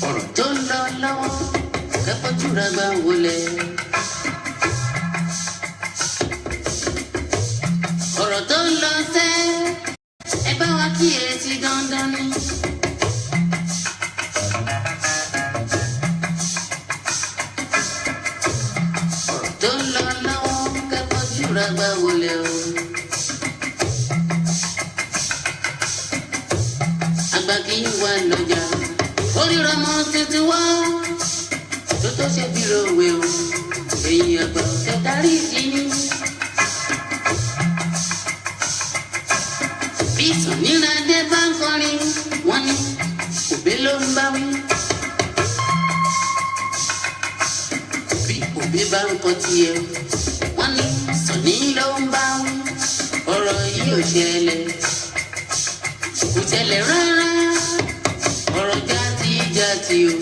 ọ̀rọ̀ tó ń lọ lọ́wọ́ kẹ́fọ́jú ra gbà wọlé. ọ̀rọ̀ tó ń lọ sẹ́ ẹ bá wa kíyèsí dandan ni. ọ̀rọ̀ tó ń lọ lọ́wọ́ kẹ́fọ́jú ra gbà wọlé o. àgbà kì í wà lọ́jà oríra mọ́ tuntun wá tó tó ṣe bí ròwe o èyí àgbà kẹtàrí ìdíní. bí Sànníradé bá ń kọrin wọ́n ní òbí ló ń bá wí. bí òbí bá ń kọ tiẹ̀ wọ́n ní Sànní ló ń bá wí. ọ̀rọ̀ yìí ò ṣẹlẹ̀ kò ṣẹlẹ̀ rárá ọ̀rọ̀ jáde o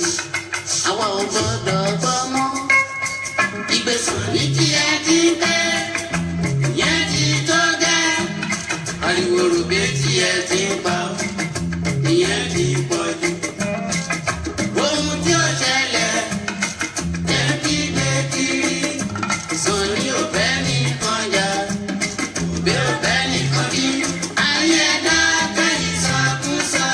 àwa ò gbọ́dọ̀ gbọ́ mọ́. ìgbésùn ní tí ẹ ti tẹ́ yẹn ti tó gẹ́. ariwo rògbé tí ẹ ti ń pa ìyẹn ti pọ̀ jù. ohun tí ó ṣẹlẹ̀ jẹ́ kí gbé kiri. Sànní ò fẹ́ nìkan jà òbí ò fẹ́ nìkan bí. ayé ẹ̀dá kẹ́yìn sọkúsọ.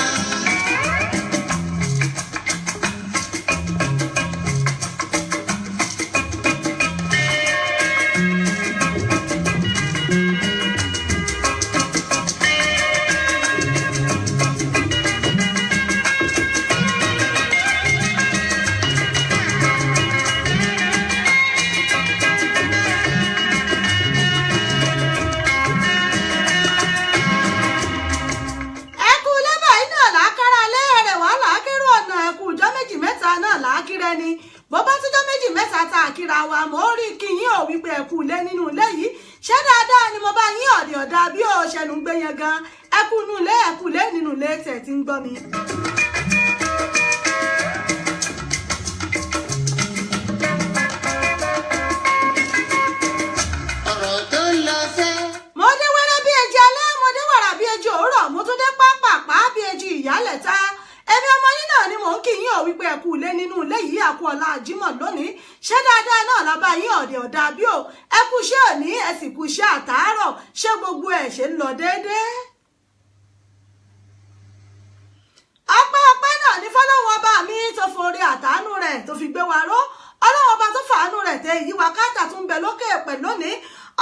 bó bá tún jọ́ méjì mẹ́ta tá a kíra wa mo rí kí yín ò wípé ẹ kú ilé nínú ilé yìí ṣé dáadáa ni mo bá yín ọ̀dẹ̀ ọ̀dà bí ó ṣẹnu gbé yẹn gan ẹ kú inú ilé ẹ kú ilé nínú ilé tẹ̀ tí ń gbọ́ mi. ọ̀rọ̀ tó ń lọ sẹ́. mo dé wẹ́rẹ́ bí ejì alẹ́ mo dé wàrà bí ejì òwúrọ̀ mo tún dé pápápá bí ejì ìyálẹ̀ta èmi ọmọ yín náà ni mò ń kí yín ò wípé ẹ kú ilé nínú ilé yìí àkú ọ̀la Jímọ̀ lónìí ṣé dáadáa náà la bá yín ọ̀dẹ̀ ọ̀dà bí o ẹ kú iṣẹ́ òní ẹ sì kú iṣẹ́ àtàárọ̀ ṣé gbogbo ẹ̀ ṣe ń lọ déédéé. ọpẹ́ náà ní fọlọ́wọ́ ọba mi tó forí àtàánú rẹ̀ tó fi gbé wa ró ọlọ́wọ́ ọba tó fàánú rẹ̀ tẹ èyí wa káàtà tó ń bẹ lókè pẹ̀ lónìí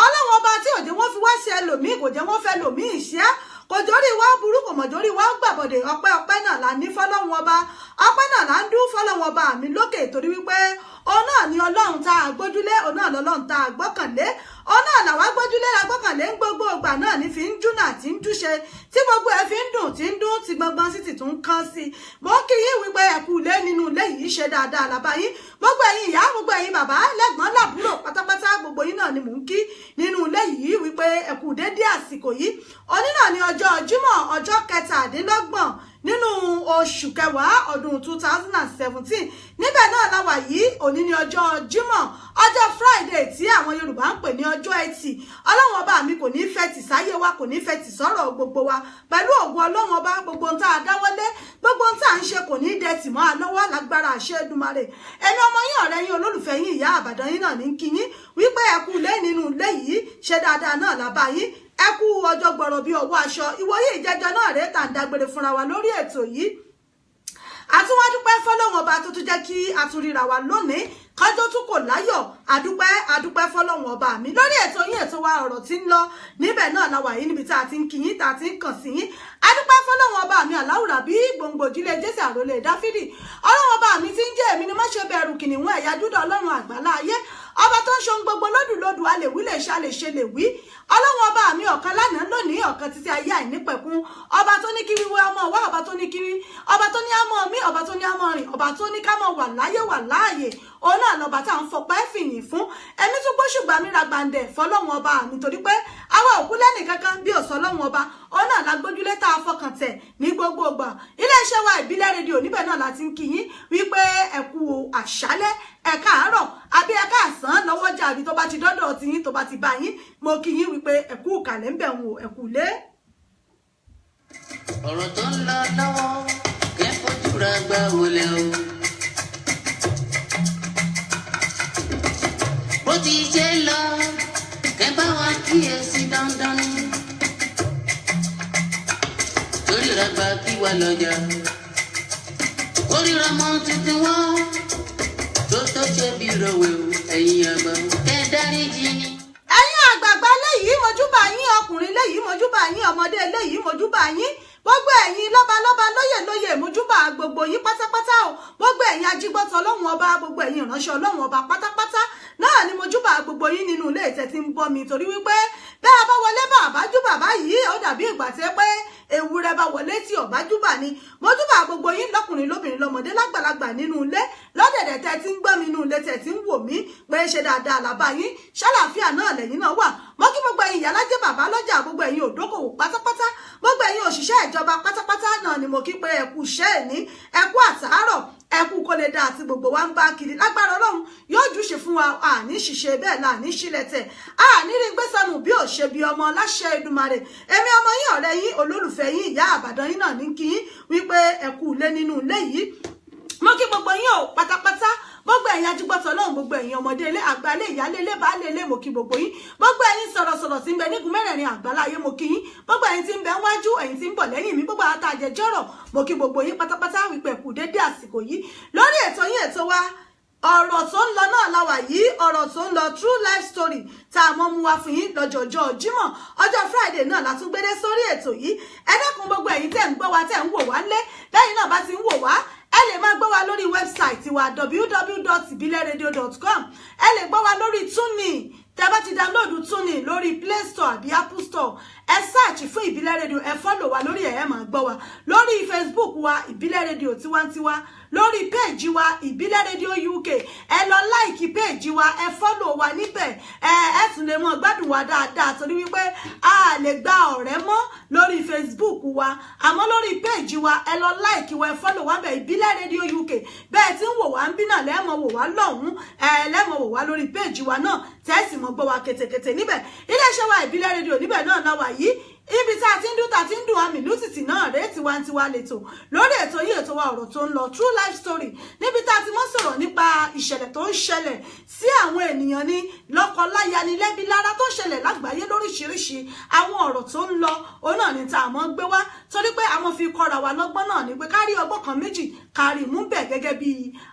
ọlọ́wọ́ ọba tí òjò wọn fi wá sí ẹlòmíì kò jẹ́ wọ́n fẹ́ lòmíì ṣe kò jórí wá burú kò mọ̀ jórí wá gbàbọ̀dẹ̀ ọpẹ́ náà là ní fọlọ́wọ́ ọba ọpẹ́ náà là ń dún fọlọ́wọ́ ọba mi lókè torí wípé òun náà ni ọlọ́run tá a gbójúlé òun náà lọ́lọ́run tá a gbọ́kànlé òun náà làwa gbójúlé la gbọ́kànlé ń gbogbo ìgbà náà ní fi ń dúnà tí ń dúṣe tí gbogbo ẹ fi ń dùn tí ń dún tí gbọngbọn sì ti tún kán sí mo kí yín wípé ẹ kú ilé nínú ilé yìí ṣe dáadáa làbá yín gbogbo ẹ̀yin ìyá gbogbo ẹ̀yin bàbá lẹ́gbọ́n làbúrò pátápátá gbogbo yín náà ni mò ń kí nínú ilé yìí wípé ẹ kú dédé àsìkò yìí òní náà ni ọjọ́ Jímọ̀ ọjọ́ 27 nínú oṣù kẹwàá ọdún 2017 níbẹ̀ náà la wà yìí òní ní ọjọ́ Jímọ̀ ọjọ́ Friday tí àwọn Yorùbá ń pè ní ọjọ́ Ẹtì ọlọ́run ọba mi kò ní fẹ́ tì sáyé wa kò ní fẹ́ tì sọ́rọ̀ gbogbo wa pẹ̀lú ògùn ọlọ́run ọba gbogbo ohun tá a dáwọ́lé gbogbo ohun tá a ń ṣe kò ní dẹ̀tì mọ́ a lọ́wọ́ lágbára àṣẹ Èdùmàrè ẹni ọmọ yín ọ̀rẹ́ yín olólùfẹ́ yín ìyá àbàdàn yín náà ní kí yín wípé ẹ kú ilé nínú ilé yìí ṣe dáadáa náà lábá yín ẹ kú ọjọ́ gbọ̀rọ̀ bí ọwọ́ aṣọ ìwòye ìjẹjọ náà rèé tà ń dágbére fúnra wa lórí ètò yìí àti wọ́n dúpẹ́ fọ́lọ́run ọba tó tún jẹ́ kí a tún ríra wa lónìí kájọ́ tún kò láyọ̀ àdúpẹ́ fọ́lọ́run ọba mi lórí ètò yín ètò wa ọ̀rọ̀ tí ń lọ níbẹ̀ náà la wà yìí níbi tá a ti ń kí yín tá a ti ń kàn sí yín àdúpẹ́ fọ́lọ́run ọba mi aláwùrà bí gbòǹgbò ìdílé Jésè àròlé Dáfídì ọlọ́run ọba mi ti ń jẹ́ èmi ni má ṣe bẹ̀rù kìnìún ẹ̀yà Júdà ọlọ́run àgbàlá ayé ọba tó ń ṣe ohun gbogbo lódùlódù a lè wí lè ṣe a lè ṣe lè wí ọlọ́run ọba mi ọ̀kan lánàá lónìí ọ̀kan títí ayé àìnípẹ̀kun ọba tó ní kí wíwé ọmọ wa ọba tó ní kí wí ọba tó ní àmọ́ mi ọba tó ní àmọ́ rìn ọba tó ní ká mọ̀ wà láyé wà láàyè òun náà lọ́ba tá à ń fọpẹ́ fìyìn fún ẹ̀mí tó gbóṣùgbà mi ra gbàǹdẹ̀ fọlọ́run ọba mi torí pé àwa òkú lẹ́nì kankan bí òsọ ọlọ́run ọba òun náà la gbójúlé tá a fọkàn tẹ̀ ní gbogbo ìgbà iléeṣẹ́ wa ìbílẹ̀ rédíò níbẹ̀ náà láti ń kí yín wípé ẹ kú àṣálẹ́ ẹ káàárọ̀ àbí ẹ káàsán lọ́wọ́jà àbí tó bá ti dọ́dọ̀ ti yín tó bá ti bá yín mo kí yín wípé ẹ kú kàlẹ́ ń bẹ̀ wò ẹ kú lé. ọ̀rọ̀ tó ń lọ lọ́wọ́ kẹ́kọ̀ọ́ rà gbà wọlé o. bó ti ṣe lọ kẹ́ bá wa kíyèsí dandan ni. torí rà gbà kí wà lọ́jà. oríra mọ́ tuntun wọ́n tó ṣe bí rọ̀wé o ẹ̀yin àgbà ẹ dáríjì ni. ẹ̀yin àgbààgbà léyìí mojúbà yín, ọkùnrin léyìí mojúbà yín, ọmọdé léyìí mojúbà yín, gbogbo ẹ̀yin lọ́balọ́ba lóyè mojúbà gbogbo yín pátápátá o, gbogbo ẹ̀yin ajígbọ́tọ̀ ọlọ́run ọba, gbogbo ẹ̀yin ìránṣẹ́ ọlọ́run ọba pátápátá náà ni mojúbà gbogbo yín nínú ilé ìtẹ́ tí ń bọ́ mi torí wípé bẹ́ẹ̀ bá wọlé bàbá júbà báyìí ó dàbí ìgbà tẹ́ pé ewúrẹ́ bá wọlé tí ọ̀bá júbà ni. mojúbà gbogbo yín lọ́kùnrin lóbìnrin lọ́mọdé lágbàlagbà nínú ilé lọ́dẹ̀dẹ̀ tẹ́ tí ń gbọ́ mi nínú ilé tẹ́ tí ń wò mí pé ṣe dáadáa làbá yín ṣàlàáfíà náà lẹ́yìn náà wà. mo kí gbogbo ẹ̀yin ìyálájẹ́ bàbá lọ́jà, gbogbo ẹ̀yin òdókòwò pátápátá, gbogbo ẹ̀yin òṣìṣẹ́ ìjọba pátápátá náà ni mo kí pé ẹ kú iṣẹ́ ẹ̀ní, ẹ kú àtàárọ̀, ẹ kú kó lè dá àti gbogbo wa ń bá kiri lágbára Ọlọ́run yóò júṣe fún wa, àní ṣiṣẹ́ bẹ́ẹ̀ là ní ṣílẹ̀tẹ̀, àní rí gbé sọnù bí ò ṣe bí ọmọ láṣẹ Èdùmàrè. èmi ọmọ yín ọ̀rẹ́ yín olólùfẹ́ yín ìyá àbàdàn yín náà ní kí yín wípé ẹ kú ilé nínú ilé yìí. mo kí gbogbo yín ò pátápátá, gbogbo ẹ̀yin ajígbọ́tọ̀ Ọlọ́run, gbogbo ẹ̀yin ọmọdé ilé àgbálẹ̀ ìyálé ilé baálé ilé mo kí gbogbo yín, gbogbo ẹ̀yin sọ̀rọ̀sọ̀rọ̀ tí ń bẹ nígun mẹ́rẹ̀ẹ̀rin àgbáláyé mo kí yín, gbogbo ẹ̀yin tí ń bẹ wájú, ẹ̀yin tí ń bọ̀ lẹ́yìn mi, gbogbo àtà àjẹjọ́rọ̀ mo kí gbogbo yín pátápátá wípé kú dédé àsìkò yìí lórí ètò yín ètò wa ọ̀rọ̀ tó ń lọ náà láwà yìí, ọ̀rọ̀ tó ń lọ true life story tá a mọ́ mú wá fún yín lọ́jọ́jọ́ Jímọ̀, ọjọ́ Friday náà látún gbédé sórí ètò yìí. ẹ dákun gbogbo ẹ̀yin tẹ́ ń gbọ́ wa tẹ́ ń wò wá ńlé, lẹ́yìn náà bá ti ń wò wá ẹ lè máa gbọ́ wa lórí wẹ́bsáìtì wa www.ibileradio.com, ẹ lè gbọ́ wa lórí TuneIn, tẹ́ bá ti dáńlóòdù TuneIn lórí Play Store àbí Apple Store, ẹ sáàchì fún Ìbílẹ̀ rédíò, ẹ fọ́lò wa lórí ẹ̀ máa gbọ́ wa lórí Facebook wa Ìbílẹ̀ rédíò tiwantiwa, lórí péèjì wa Ìbílẹ̀ rédíò UK, ẹ lọ láìkì péèjì wa, ẹ fọ́lò wa níbẹ̀, ẹ tún lè mọ gbádùn wa dáadáa torí wípé a lè gba ọ̀rẹ́ mọ́ lórí Facebook wa, àmọ́ lórí péèjì wa ẹ lọ láìkì wa, ẹ fọ́lò wa bẹ̀ Ìbílẹ̀ rédíò UK. bẹ́ẹ̀ tí ń wò wá ń bí náà lẹ́mọ̀ wò wá lọ́hùn-ún, lẹ́mọ̀ wò wá lórí péèjì wa náà tẹ́sí mọ́ gbọ́ wa kètèkètè níbẹ̀. iléeṣẹ́ wa Ìbílẹ̀ rédíò níbẹ̀ náà láwà yìí, ibi tá a ti ń dùn àmì lùtìtì náà rèé tiwantiwa lẹ́tọ̀ lórí ètò yìí, ètò wa ọ̀rọ̀ tó ń lọ true life story, níbi tá a ti mọ́ sọ̀rọ̀ nípa ìṣẹ̀lẹ̀ tó ń ṣẹlẹ̀ sí àwọn ènìyàn ní lọ́kọláya ní lẹ́bí lára tó ń ṣẹlẹ̀ lágbàáyé lóríṣiríṣi. àwọn ọ̀rọ̀ tó ń lọ òun náà ni tá a mọ́ gbé wá torí pé àwọn fi kọ́ra wa lọ́gbọ́n náà ni pé kárí ọgbọ́n kan méjì kárí mú bẹ̀ gẹ́gẹ́ bí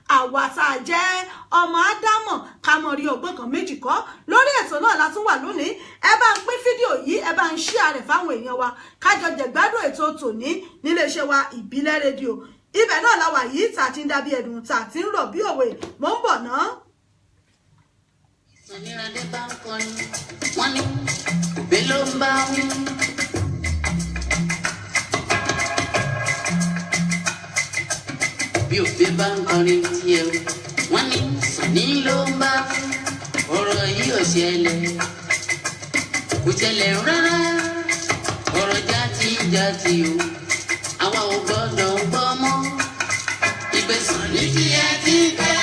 àwa tá a jẹ́ ọmọ Ádámọ̀ ká mọ̀ rí ọgbọ́n kan méjì kọ́. lórí ètò náà la tún wà lónìí, ẹ bá ń pín fídíò yìí, ẹ bá ń share rẹ̀ fáwọn èèyàn wa kájọ jẹ̀gbádùn ètò tòní níléeṣẹ́ wa Ìbílẹ̀ rédíò. ibẹ̀ náà la wà yìí tá a ti ń dábí ẹ̀dùn tá a ti ń rọ̀ bí òwe. mò ń bọ̀ ná. Ìsọ̀nìrànlẹ́ bá ń kọrin wọ́n ní òbí ló ń bá wí. bí òbí bá ń kọrin tiẹ̀ wọ́n ní Sọ̀ní ló ń bá wí. ọ̀rọ̀ yìí ò ṣẹlẹ̀ kò ṣẹlẹ̀ rárá, ọ̀rọ̀ játijàti o àwa ò gbọ́dọ̀ gbọ́ mọ́. ìgbésàn ní tí ẹ ti tẹ́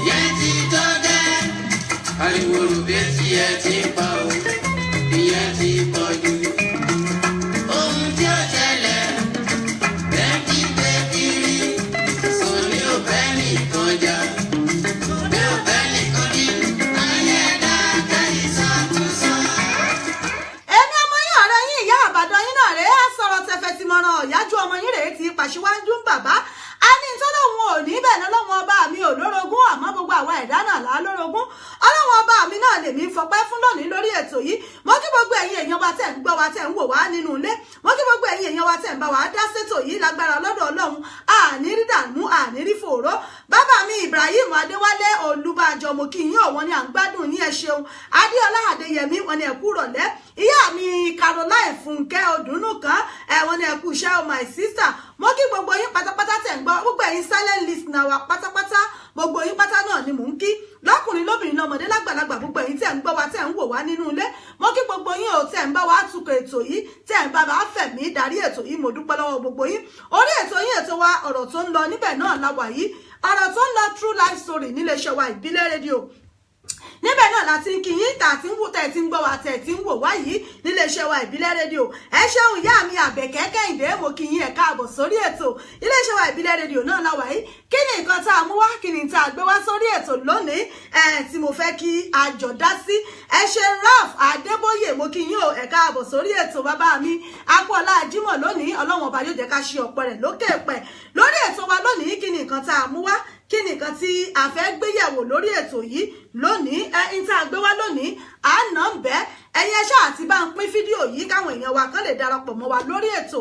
ìyẹn ti tọ́ dẹ́, ariwo rògbé tí ẹ ti pa o ìyẹn ti pọ̀ jù. ohun tí ó ṣẹlẹ̀ lẹ́kí gbé kiri, Sọ̀ní ò bẹ́ nìkan jà bí ò bẹ́ nìkan dí, ayé dáadáa ìsọkúsọ. èmi ọmọ yín ọ̀rẹ́ yín ìyá àbàdàn yín náà rèé sọ̀rọ̀ tẹ̀fẹ̀ tí mo ràn ọ̀yájú ọmọ yín rèé ti pàṣíwájú ń bàbá. a ní tọ́lọ́hun ò ní bẹ́ẹ̀ lọ́lọ́hun ọba mi ò lórogún, àmọ́ gbogbo àwa ẹ̀dá náà là á lórogún. ọlọ́hun ọba mi náà lèmi fọpẹ́ fún lónìí lórí ètò yìí. mo kí gbogbo ẹ̀yin èèyàn wa tẹ̀ ń gbọ́ wa tẹ̀ ń wò wá nínú ilé, mo kí gbogbo ẹ̀yin èèyàn wa tẹ̀ ń bá wa dá sétò yìí lágbára lọ́dọ̀ Ọlọ́run, àní rí dààmú àní rí fòró. bàbá mi Ibrahim Adéwálé Olúbàjọ mo kí yín, òun ni à ń gbádùn yín, ẹ ṣeun. Adéọlá Adéyẹmí wọn ni ẹ kú rọ̀lẹ́. ìyá mi Caroline Fúnkẹ́ Odùnúkan wọn ni ẹ kú iṣẹ́, my sister. mo kí gbogbo yín pátápátá tẹ̀ ń gbọ́, gbogbo ẹ̀yin silent listener wa pátápátá, gbogbo yín pátá náà ni mò ń kí, lọ́kùnrin lóbìnrin lọ́mọdé lágbàlagbà, gbogbo ẹ̀yin tẹ̀ ń gbọ́ wa tẹ̀ ń wò wá nínú ilé. mo kí gbogbo yín ò tẹ̀ ń bá wa tukọ̀ ètò yìí, tẹ̀ ń bá wa fẹ̀mí darí ètò yìí, mo dúpẹ́ lọ́wọ́ gbogbo yín. orí ètò yín ètò wa ọ̀rọ̀ tó ń lọ níbẹ̀ náà la wà yìí, ọ̀rọ̀ tó ń lọ true life story níléeṣẹ́ wa Ìbílẹ̀ rédíò. níbẹ̀ náà láti ń kí yín tà tí ń wò tẹ̀ tí ń gbọ́ wa tẹ̀ tí ń wò wá yìí nílé iṣẹ́ wa ìbílẹ̀ rédíò ẹ ṣeun ìyá mi Àbẹ̀kẹ́ Kẹ́hìndé mo kí yín ẹ káàbọ̀ sórí ètò ilé iṣẹ́ wa ìbílẹ̀ rédíò náà láwà yìí kí ni nǹkan tá a mú wá kí ni tá a gbé wá sórí ètò lónìí tí mo fẹ́ kí a jọ dá sí ẹ ṣe Ralph Adébóyè mo kí yín o ẹ káàbọ̀ sórí ètò bàbá mi akọ́lá Jímọ̀ lónìí ọlọ́wọ̀n ọba yóò jẹ́ ká ṣe ọ̀pọ̀ rẹ̀ lókè pẹ̀ lórí ètò wa lónìí kí ni nǹkan tá a mú wá kí ni nǹkan tí a fẹ́ gbéyẹ̀wò lórí ètò yìí lónìí tá a gbé wá lónìí àná ń bẹ́ ẹ̀yin ẹṣẹ́ àti bá ń pín fídíò yìí káwọn èèyàn wa kan lè darapọ̀ mọ́ wa lórí ètò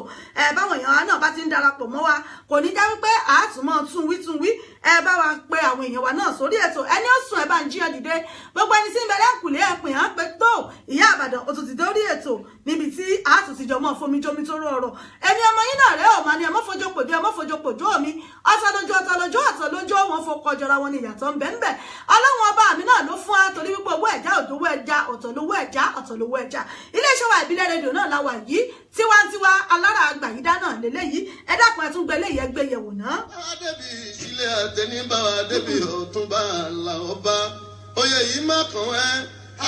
báwọn èèyàn wa náà bá ti ń darapọ̀ mọ́ wa kò ní já wípé àátúmọ̀ túnwí bá wa pe àwọn èèyàn wa náà sórí ètò ẹni ó sùn ẹ bá ń jíyàn dìde gbogbo ẹni tí ń bẹ lẹ́kùnlé ẹ̀pìn hàn pé tó ìyá Ìbàdàn ó tún ti dórí ètò níbi tí àátúntìjọ mọ́ fomi jómi tó rọ ọ̀rọ̀ ẹni ọmọ yín náà rẹ́ ò máa ní ọmọ fojopòjò mi ọ̀tọ̀ lójú wọn fọkọ jọra wọn ní ìyàtọ̀ ń bẹ ọlọ́run ọba mi náà ló fún wa torí wípé owó ẹ̀já òjòwó ẹja ọ̀tọ̀ lówó ẹja iléeṣẹ́ wa ìbílẹ̀ rédíò náà la wà yìí tiwantiwa alára àgbàyídá náà lélẹ́yìí ẹ dákun ẹ tún gbé eléyìí ẹ gbé yẹ̀wò náà. adébí ìsílẹ̀ àtẹnibà adébí ọ̀túnba làọba oyè yìí má kàn ẹ́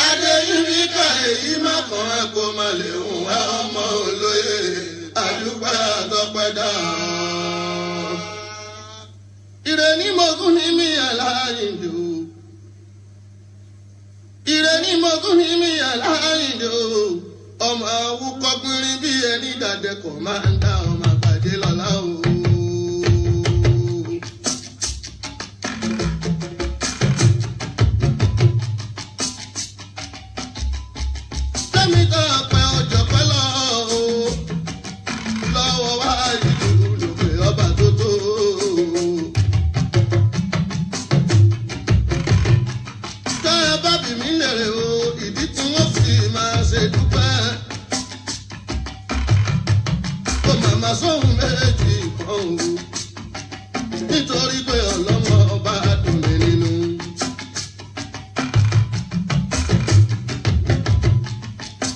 adéyìnbí ká èyí má kàn ẹ́ kó má lè hùn ẹ́ ọmọ olóyè àdúgbò àtọ́pẹ́dá. ire ní mogún ní mi aláìndó ire ní mogún ní mi aláìndó ọmọ awúkọ gbìnrín bí ẹni dàdẹkọ máa ń dá ọmọ àgbàdé lọ́lá o. tẹ́mi tó pẹ́ ọjọ́ pẹ́ lọ o lọ́wọ́ wá ìlú lòpè ọba tó tó. tá a bá bì mí lèrè o ìdí tí wọ́n fi máa ṣe dúpẹ́. ó màmá sóhun méjì kan o nítorí pé ọlọ́mọ ọba dùn mí nínú.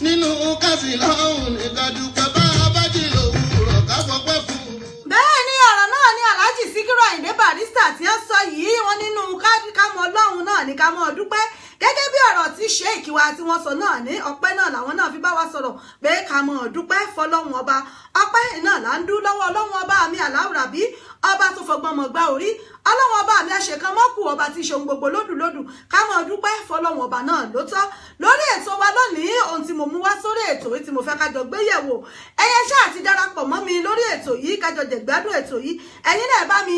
nínú káfí láhùn ní kádùpẹ́ bá a bá jí lòwúrọ̀ ká fọpẹ́ fún un. bẹ́ẹ̀ ni ọ̀rọ̀ náà ni Alhaji Síkírù Àyìndé Barrister tí ó sọ yìí wọn nínú kámọ ọlọ́run náà ní ká mọ́ dúpẹ́ gẹ́gẹ́ bí ọ̀rọ̀ tí Sheikh wa tí wọ́n sọ náà ní ọpẹ́ náà làwọn náà fi bá wa sọ̀rọ̀ pé ká mọ́ dúpẹ́ fọlọ́run ọba ọpẹ́ náà là ń dú lọ́wọ́ ọlọ́run ọba mi Aláwùrábí ọba tó fọgbọ́n mọ̀ gbá orí ọlọ́run ọba mi àṣekàn mọ́kù ọba tí ṣe ohun gbogbo lódùlódù ká mọ́ dúpẹ́ fọlọ́run ọba náà ló tọ́ lórí ètò wa lónìí ohun tí mo mú wá sórí ètò yìí tí mo fẹ́ kájọ gbé yẹ̀wò ẹyẹ ṣáà ti darapọ̀ mọ́ mi lórí ètò yìí kájọ jẹ̀gbádùn ètò yìí ẹ̀yin náà bá mi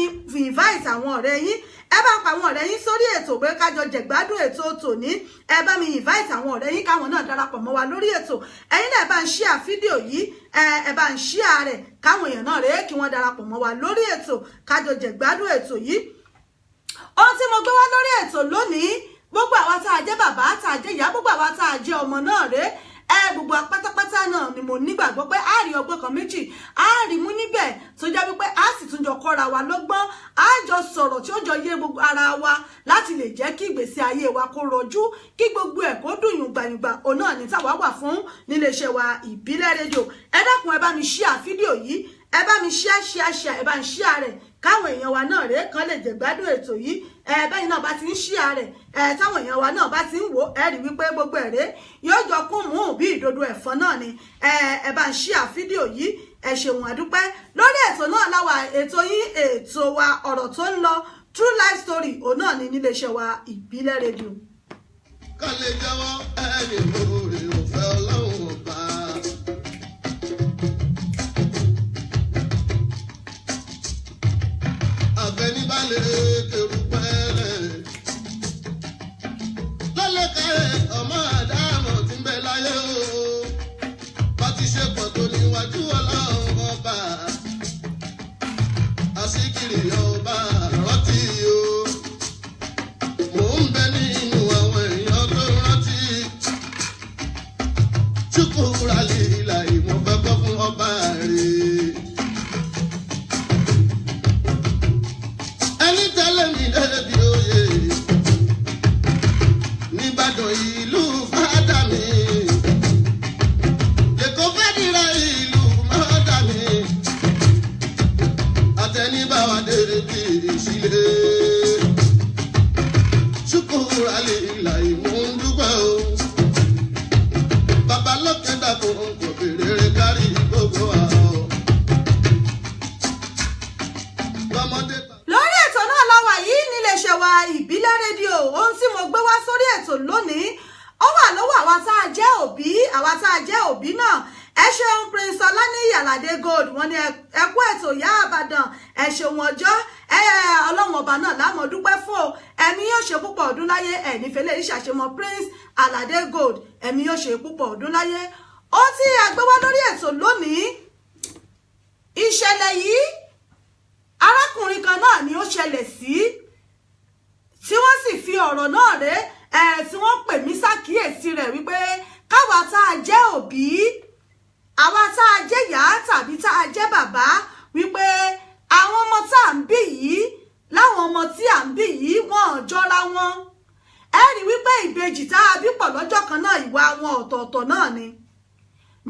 invite àwọn ọ̀rẹ́ yín ẹ bá pa àwọn ọ̀rẹ́ yín sórí ètò pé kájọ jẹ̀gbádùn ètò tòní ẹ bá mi invite àwọn ọ̀rẹ́ yín káwọn náà darapọ̀ mọ́ wa lórí ètò ẹ̀yin náà bá ń share fídíò yìí ẹ bá ń share rẹ̀ káwọn èèyàn náà rèé kí wọ́n darapọ̀ mọ́ wa lórí ètò kájọ jẹ̀gbádùn ètò yìí ohun tí mo gbé wá lórí ètò lónìí gbogbo àwa tá a jẹ́ bàbá tá a jẹ́ ìyá gbogbo àwa tá a jẹ́ ọmọ náà rèé gbogbo pátápátá náà ni mo nígbàgbọ́ pé a rí ọgbọ́n kan méjì a rí mú níbẹ̀ tó jẹ́ wípé a sì tún jọ kọ́ra wa lọ́gbọ́n a jọ sọ̀rọ̀ tí ó jọ yé gbogbo ara wa láti lè jẹ́ kí ìgbésí ayé wa kó rọjú kí gbogbo ẹ̀ kó dùn yùngbàyùngbà òun náà ní táwa wà fún níléeṣẹ́ wa ìbílẹ̀ rédíò ẹ dákun ẹ bá mi share fídíò yìí ẹ bá mi share ẹ bá ń share rẹ̀ káwọn èèyàn wa náà rèé kan lè jẹ̀gbádùn ètò yìí bẹ́ẹ̀ náà bá ti ń share rẹ̀ táwọn èèyàn wa náà bá ti ń wò ẹ rí wípé gbogbo ẹ̀rẹ́ yóò jọ kún mú bí ìdodo ẹ̀fọn náà ni ẹ bá ń share fídíò yìí ẹ ṣeun àdúpẹ́ lórí ètò náà láwa ètò yín ètò wa ọ̀rọ̀ tó ń lọ True Life Story òun náà ni níléeṣẹ́ wa ìbílẹ̀ rédíò. ká lè jẹ́wọ́ ẹni lóore òfẹ́ ọlọ́run ọba. àfẹnibálẹ̀ kẹrùpẹ́lẹ̀ lọ́lẹ́kẹ̀ẹ́ ọmọ àdámọ̀ tí ń bẹ láyé o bá ti ṣe pọ̀ tó níwájú ọlọ́run ọba àṣíkiri ọba rántí o mò ń bẹ nínú àwọn èèyàn tó rántí ṣùkúrà lílà ìmọ̀ fẹ́ kọ́ fún ọba rẹ̀. ẹni tẹ́lẹ̀ mi débi oyè nìbàdàn ìlú fàdà mi lẹ́kọ̀ọ́ fẹ́ dira ìlú mọ́dà mi àtẹnibáwa débi ìṣílẹ̀ ṣùkúrà lílà ìmọ̀. wa ìbílẹ̀ rédíò. Ohun tí mo gbé wá sórí ètò lónìí ó wà lọ́wọ́ àwa tá a jẹ́ òbí, àwa tá a jẹ́ òbí náà. Ẹ ṣeun Prince Ọláníyì Àlàdé Gold, wọ́n ní ẹ kú ètò Ìyá Ìbàdàn, ẹ ṣeun ọjọ́, Ọlọ́run ọba náà la mọ̀ dúpẹ́ fún o. Ẹ̀mí yóò ṣe púpọ̀ ọdún láyé, ẹ̀ní fẹ́lẹ́ ìṣàṣemọ Prince Àlàdé Gold, ẹ̀mí yóò ṣe púpọ̀ ọdún láyé. Ó tí a gbé wá lórí ètò lónìí, ìṣẹ̀lẹ̀ yìí arákùnrin kan náà ni ó ṣẹlẹ̀ sí, tí wọ́n sì fi ọ̀rọ̀ náà rẹ̀ tí wọ́n pè mí ṣàkíyèsí rẹ̀ wípé káwa tá a jẹ́ òbí, àwa tá a jẹ́ ìyá tàbí tá a jẹ́ bàbá, wípé àwọn ọmọ tá à ń bí yìí láwọn ọmọ tí à ń bí yìí wọ́n ò jọra wọn. Ẹ rí wípé ìbejì tá a bí pọ̀ lọ́jọ́ kan náà ìwà wọn ọ̀tọ̀ọ̀tọ̀ náà ni,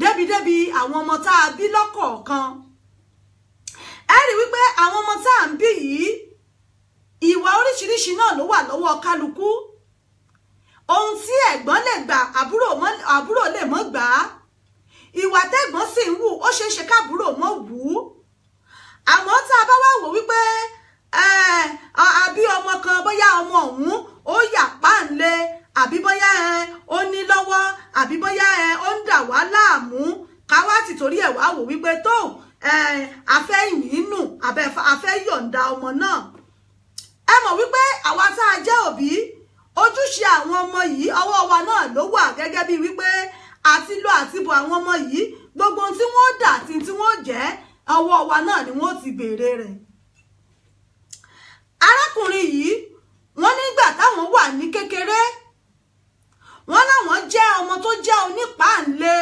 débìdébì àwọn ọmọ tá a bí lọ́kọ̀ọ̀kan. Ẹ rí wípé àwọn ọmọ tá à ń bí yìí ìwà oríṣiríṣi náà ló wà lọ́wọ́ kálukú. Ohun tí ẹ̀gbọ́n lè gbà àbúrò lè mọ́ gbà á, ìwà tẹ́gbọ́n sì ń wù ó ṣeé ṣe káàbúrò mọ́ wù ú. Àmọ́ tá a bá wá wò wípé àbí ọmọ kan bóyá ọmọ ọ̀hún ó yà páǹlé, àbí bóyá ó ní lọ́wọ́, àbí bóyá ó ń dà wá láàmú, káwá ti torí ẹ̀ wá wò wípé tó afẹ́ yìí nù afẹ́ yọ̀ǹda ọmọ náà. Ẹ mọ̀ wípé àwa tá a jẹ́ òbí, ojúṣe àwọn ọmọ yìí ọwọ́ wa náà ló wà, gẹ́gẹ́ bí wípé àti lọ àti bọ̀ àwọn ọmọ yìí gbogbo tí wọ́n dà àti tí wọ́n jẹ́ ọwọ́ wa náà ni wọ́n ti béèrè rẹ̀. Arákùnrin yìí wọ́n nígbà táwọn wà ní kékeré, wọ́n láwọn jẹ́ ọmọ tó jẹ́ onípáǹlé,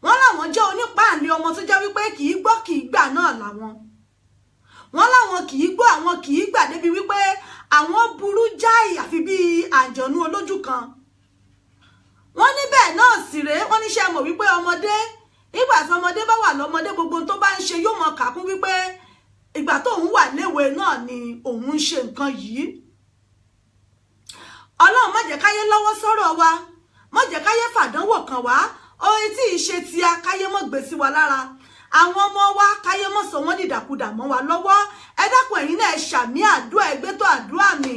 wọ́n láwọn jẹ́ onípáǹlé ọmọ tó jẹ́ wípé kì í gbọ́ kì í gbà náà làwọn. Wọ́n láwọn kì í gbọ́ àwọn kì í gbà débi wípé àwọn burú jáì àfi bí àjọ̀nú olójú kan. Wọ́n ní bẹ́ẹ̀ náà sì rèé, wọ́n ní ṣe mọ̀ wípé ọmọdé nígbà tí ọmọdé bá wà lọ́mọdé gbogbo tó bá ń ṣe yóò mọ kàkún wípé ìgbà tó òun wà léwe náà ni òun ń ṣe nǹkan yìí. Ọlọ́run má jẹ́ káyé lọ́wọ́ sọ́rọ̀ wa, má jẹ́ káyé fàdánwò kàn wá, oye tí ìṣe tí a káyé mọ́ gbé sí wa lára, àwọn ọmọ wa káyé mọ́ sọ wọ́n dìdàkudà mọ́ wa lọ́wọ́. Ẹ dákun ẹ̀yin náà ṣàmì àdúrà, ẹgbẹ́ tó àdúrà mi.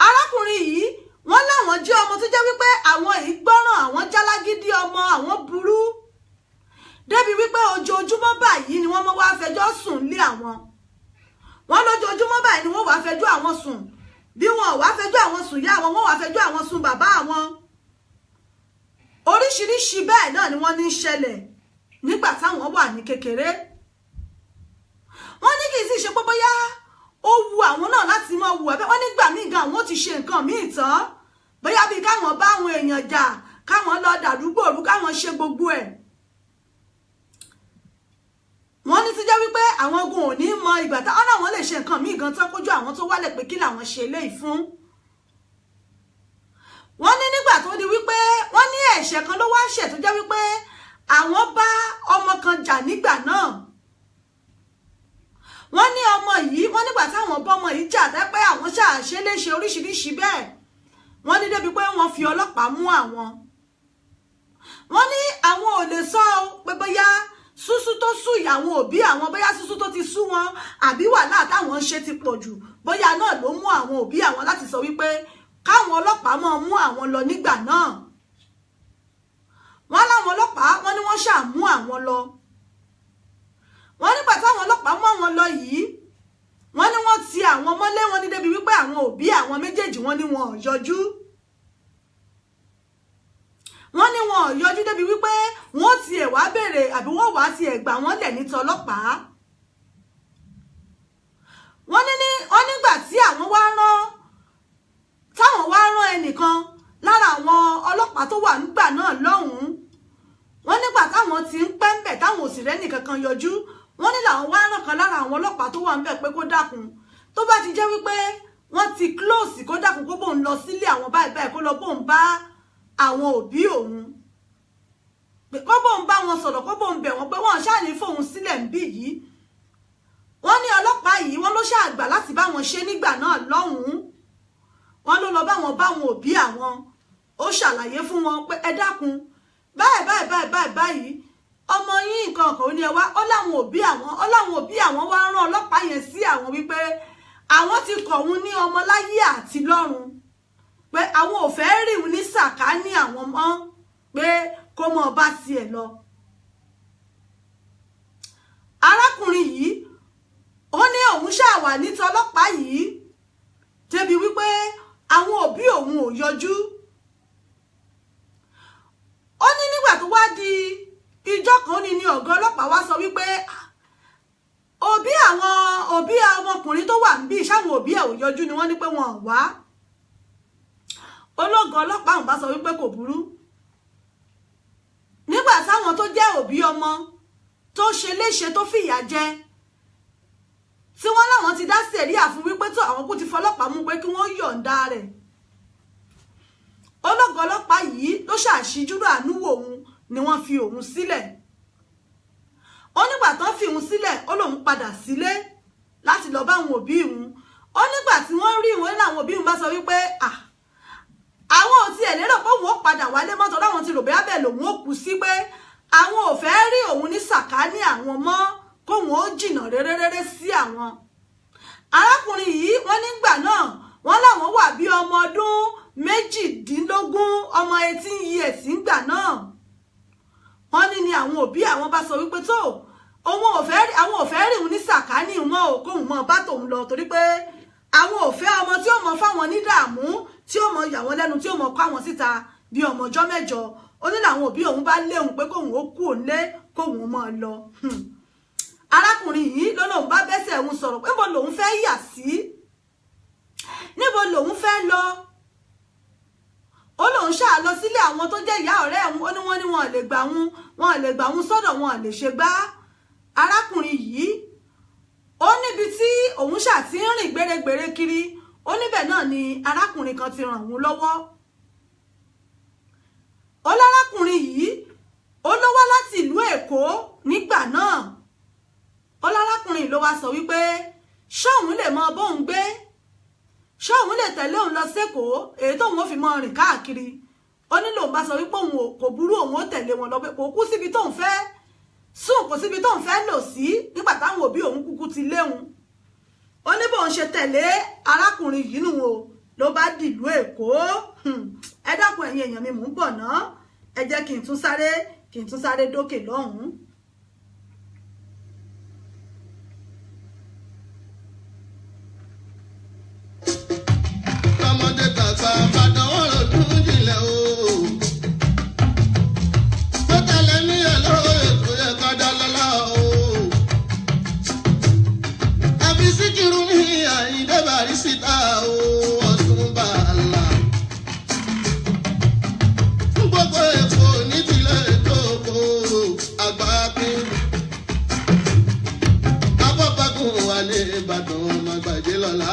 Arákùnrin yìí wọ́n láwọn jẹ́ ọmọ tó jẹ́ wípé àwọn ìgbọ́ràn, àwọn jálágídí ọmọ, àwọn burú débi wípé ojoojúmọ́ báyìí ni wọ́n mọ́ wá fẹjọ́ sùn lé àwọn. Wọ́n lójoojúmọ́ báyìí ni wọ́n wá fẹjọ́ àwọn sùn, bí wọn ò wá fẹjọ́ àwọn sùn yá àwọn, wọ́n wá fẹjọ́ àwọn sùn bàbá àwọn. Oríṣiríṣi bẹ́ẹ̀ náà ni wọ́n ní ṣẹlẹ̀ nígbà táwọn wà ní kékeré. Wọ́n ní kì í sì ṣe pé bóyá ó wu àwọn náà láti máa wù ẹ̀bẹ̀, wọ́n nígbà míì gan àwọn ti ṣe nǹkan míì tán, bóyá bí káwọn bá àwọn èèyàn jà, káwọn lọ dàdúgbò rú, káwọn ṣe gbogbo ẹ̀. Wọ́n ní ti jẹ́ wípé àwọn ogun ò ní mọ ìgbà táwọn náà wọ́n lè ṣe nǹkan míì gan tán kójú àwọn tó wálẹ̀ pé kí làwọn ṣe léyìí fún. Wọ́n ní nígbà tó di wípé wọ́n ní ẹ̀ṣẹ̀ kan ló wá ṣẹ̀ tó jẹ́ wípé àwọn bá ọmọ kan jà nígbà náà. Wọ́n ní ọmọ yìí, wọ́n nígbà táwọn bọ́mọ yìí jà tẹ́pẹ́ àwọn ṣàṣe léṣe oríṣiríṣi bẹ́ẹ̀, wọ́n ní débi pé wọ́n fi ọlọ́pàá mú àwọn. Wọ́n ní àwọn ò lè sọ pé bóyá súsú tó sú ìyàwó òbí àwọn, bóyá súsú tó ti sú wọn, àbí wàhálà táwọn ń ṣe ti pọ̀ jù, bóyá náà ló mú àwọn òbí àwọn láti sọ wípé káwọn ọlọ́pàá máa mú àwọn lọ nígbà náà. Wọ́n láwọn ọlọ́pàá wọ́n ní wọ́n ṣàmú àwọn lọ. Wọ́n nígbà táwọn ọlọ́pàá mú àwọn lọ yìí, wọ́n ní wọ́n ti àwọn mọ́lé, wọn ní débi wípé àwọn òbí àwọn méjèèjì wọ́n ní wọn ò yọjú. Wọ́n ní wọn ò yọjú débi wípé wọ́n ti ẹ̀ wá béèrè àbí wọ́n wá ti ẹ̀ gbà wọ́n lẹ̀ ní tọlọ́pàá. Wọ́n nígbà tí àwọn wá rán ẹnìkan lára àwọn ọlọ́pàá tó wà nígbà náà lọ́hùn-ún, wọ́n nígbà táwọn ti ń pẹ́ ń bẹ̀ táwọn ò sì rẹ́nì kankan yọjú, wọ́n ní làwọn wá rán kan lára àwọn ọlọ́pàá tó wà ń bẹ̀ pé kó dákun, tó bá ti jẹ́ wípé wọ́n ti close, kó dákun kó bóun lọ sílé àwọn báyìí báyìí, kó lọ bóun bá àwọn òbí òun, kó bóun bá wọn sọ̀rọ̀, kó bóun bẹ̀ wọ́n pé wọ́n ṣáà ní fóun sílẹ̀ ń bí yìí. Wọ́n ní ọlọ́pàá yìí wọ́n ló ṣàgbà láti bá wọn ṣe nígbà náà lọ́hùn-ún. Wọ́n ló lọ bá wọn òbí àwọn, ó ṣàlàyé fún wọn pé ẹ dákun báyìí ọmọ yín nǹkan kan ó ní ẹ wá, ó láwọn òbí àwọn wá rán ọlọ́pàá yẹn sí àwọn wípé àwọn ti kọ̀ òun ní ọmọ láyé àti lọ́run pé àwọn ò fẹ́ rí òun ní sàkání àwọn mọ́ pé kó mọ̀ bá tiẹ̀ lọ. arákùnrin yìí ó ní òun ṣàwà ní tọlọ́pàá yìí débi wípé àwọn òbí òun ò yọjú. ó ní nígbà tó wá di ìjọ kan ní ọ̀gá ọlọ́pàá wá sọ wípé òbí ọmọkùnrin tó wà níbí ìṣàwọn òbí ẹ̀ ò yọjú ni wọ́n ní pé wọn ò wá. ológun ọlọ́pàá ọ̀hún bá sọ wípé kò burú. nígbà táwọn tó jẹ́ òbí ọmọ tó ṣe léṣe tó fìyà jẹ tí wọ́n láwọn ti dá sẹ̀ríà fún wípé tó àwọn kú ti fọlọ́pàá mú pé kí wọ́n yọ̀ǹda rẹ̀. ológun ọlọ́pàá yìí ló ṣàṣìjúrò àánú wò òun ni wọ́n fi òun sílẹ̀. ó nígbà tán fi òun sílẹ̀ ó lòun padà sílé láti lọ bá àwọn òbí òun. ó nígbà tí wọ́n rí òun láwọn òbí òun bá sọ wípé àwọn ò tiẹ̀ lérò pé òun ó padà wálé mọ́tò láwọn ti rò bẹ́ẹ̀ bẹ́ẹ̀ lòun ó kú sí pé àwọn ò fẹ́ rí òun ní sàkání àwọn mọ́ kóun ó jìnnà réréréré sí àwọn. arákùnrin yìí wọ́n nígbà náà wọ́n láwọn wà bí ọmọ ọdún 18 ọmọ 18 years ńgbà náà. wọ́n ní ni àwọn òbí àwọn bá sọ wípé tó àwọn ò fẹ́ rí òun ní sàkání wọn ò kóun mọ́ bá tòun lọ torí pé àwọn ò fẹ́ ọmọ tí ó mọ fáwọn nídààmú tí ó mọ yà wọ́n lẹ́nu tí ó mọ kó àwọn síta bí ọmọ ọjọ́ mẹ́jọ. ó ní làwọn òbí òun bá lé òun pé kóun ó kú òǹlé kóun mọ́ lọ. arákùnrin yìí ló lóun bá bẹ́sẹ̀ òun sọ̀rọ̀ pé níbo lòun fẹ́ yà sí níbo lòun fẹ́ lọ. ó lóun ṣáà lọ sílé àwọn tó jẹ́ ìyá ọ̀rẹ́ òun ó ní wọ́n ní wọn lè gbà òun sọ́dọ̀ wọn lè ṣe gbá. arákùnrin yìí ó níbi tí òun ṣáà ti ń rìn gbèrègbèrè kiri ó níbẹ̀ náà ni arákùnrin kan ti ràn òun lọ́wọ́. ó lárákùnrin yìí ó ló wá láti ìlú Èkó nígbà náà. ó lárákùnrin ló wá sọ wípé ṣóun lè mọ bóun gbé ṣóun lè tẹ̀lé òun lọ sékòó èyí tóun ó fi mọ rìn káàkiri. ó ní lòun bá sọ wípé òun kò burú òun ó tẹ̀lé wọn lọ pé kò kú síbi tóun fẹ́ sùn kò síbi tóun fẹ́ lò sí nígbà táwọn òbí òun kúkú ti léhun. ó ní bóun ṣe tẹ̀lé arákùnrin yìí nù o ló bá dìlú Èkó. ẹ dákun ẹ̀yin èèyàn mi mò ń bọ̀ ná ẹ jẹ́ kí n tún sáré dókè lọ́hùn-ún. ọmọdé tàgbà bàdàn ọ̀rọ̀ dún jìnlẹ̀ o. tó tẹ̀lé ní ẹ̀lọ́rọ̀ ètò yẹ ká dá lọ́lá o. àbí Síkírù ní Àyìndé Bàrísítà o. Ọ̀túnba Àlà. gbogbo Èkó ní tilẹ̀ ètò oko àgbà pín. abọ́bagùn wà ní Ìbàdàn màgbàjẹ́ lọ́la.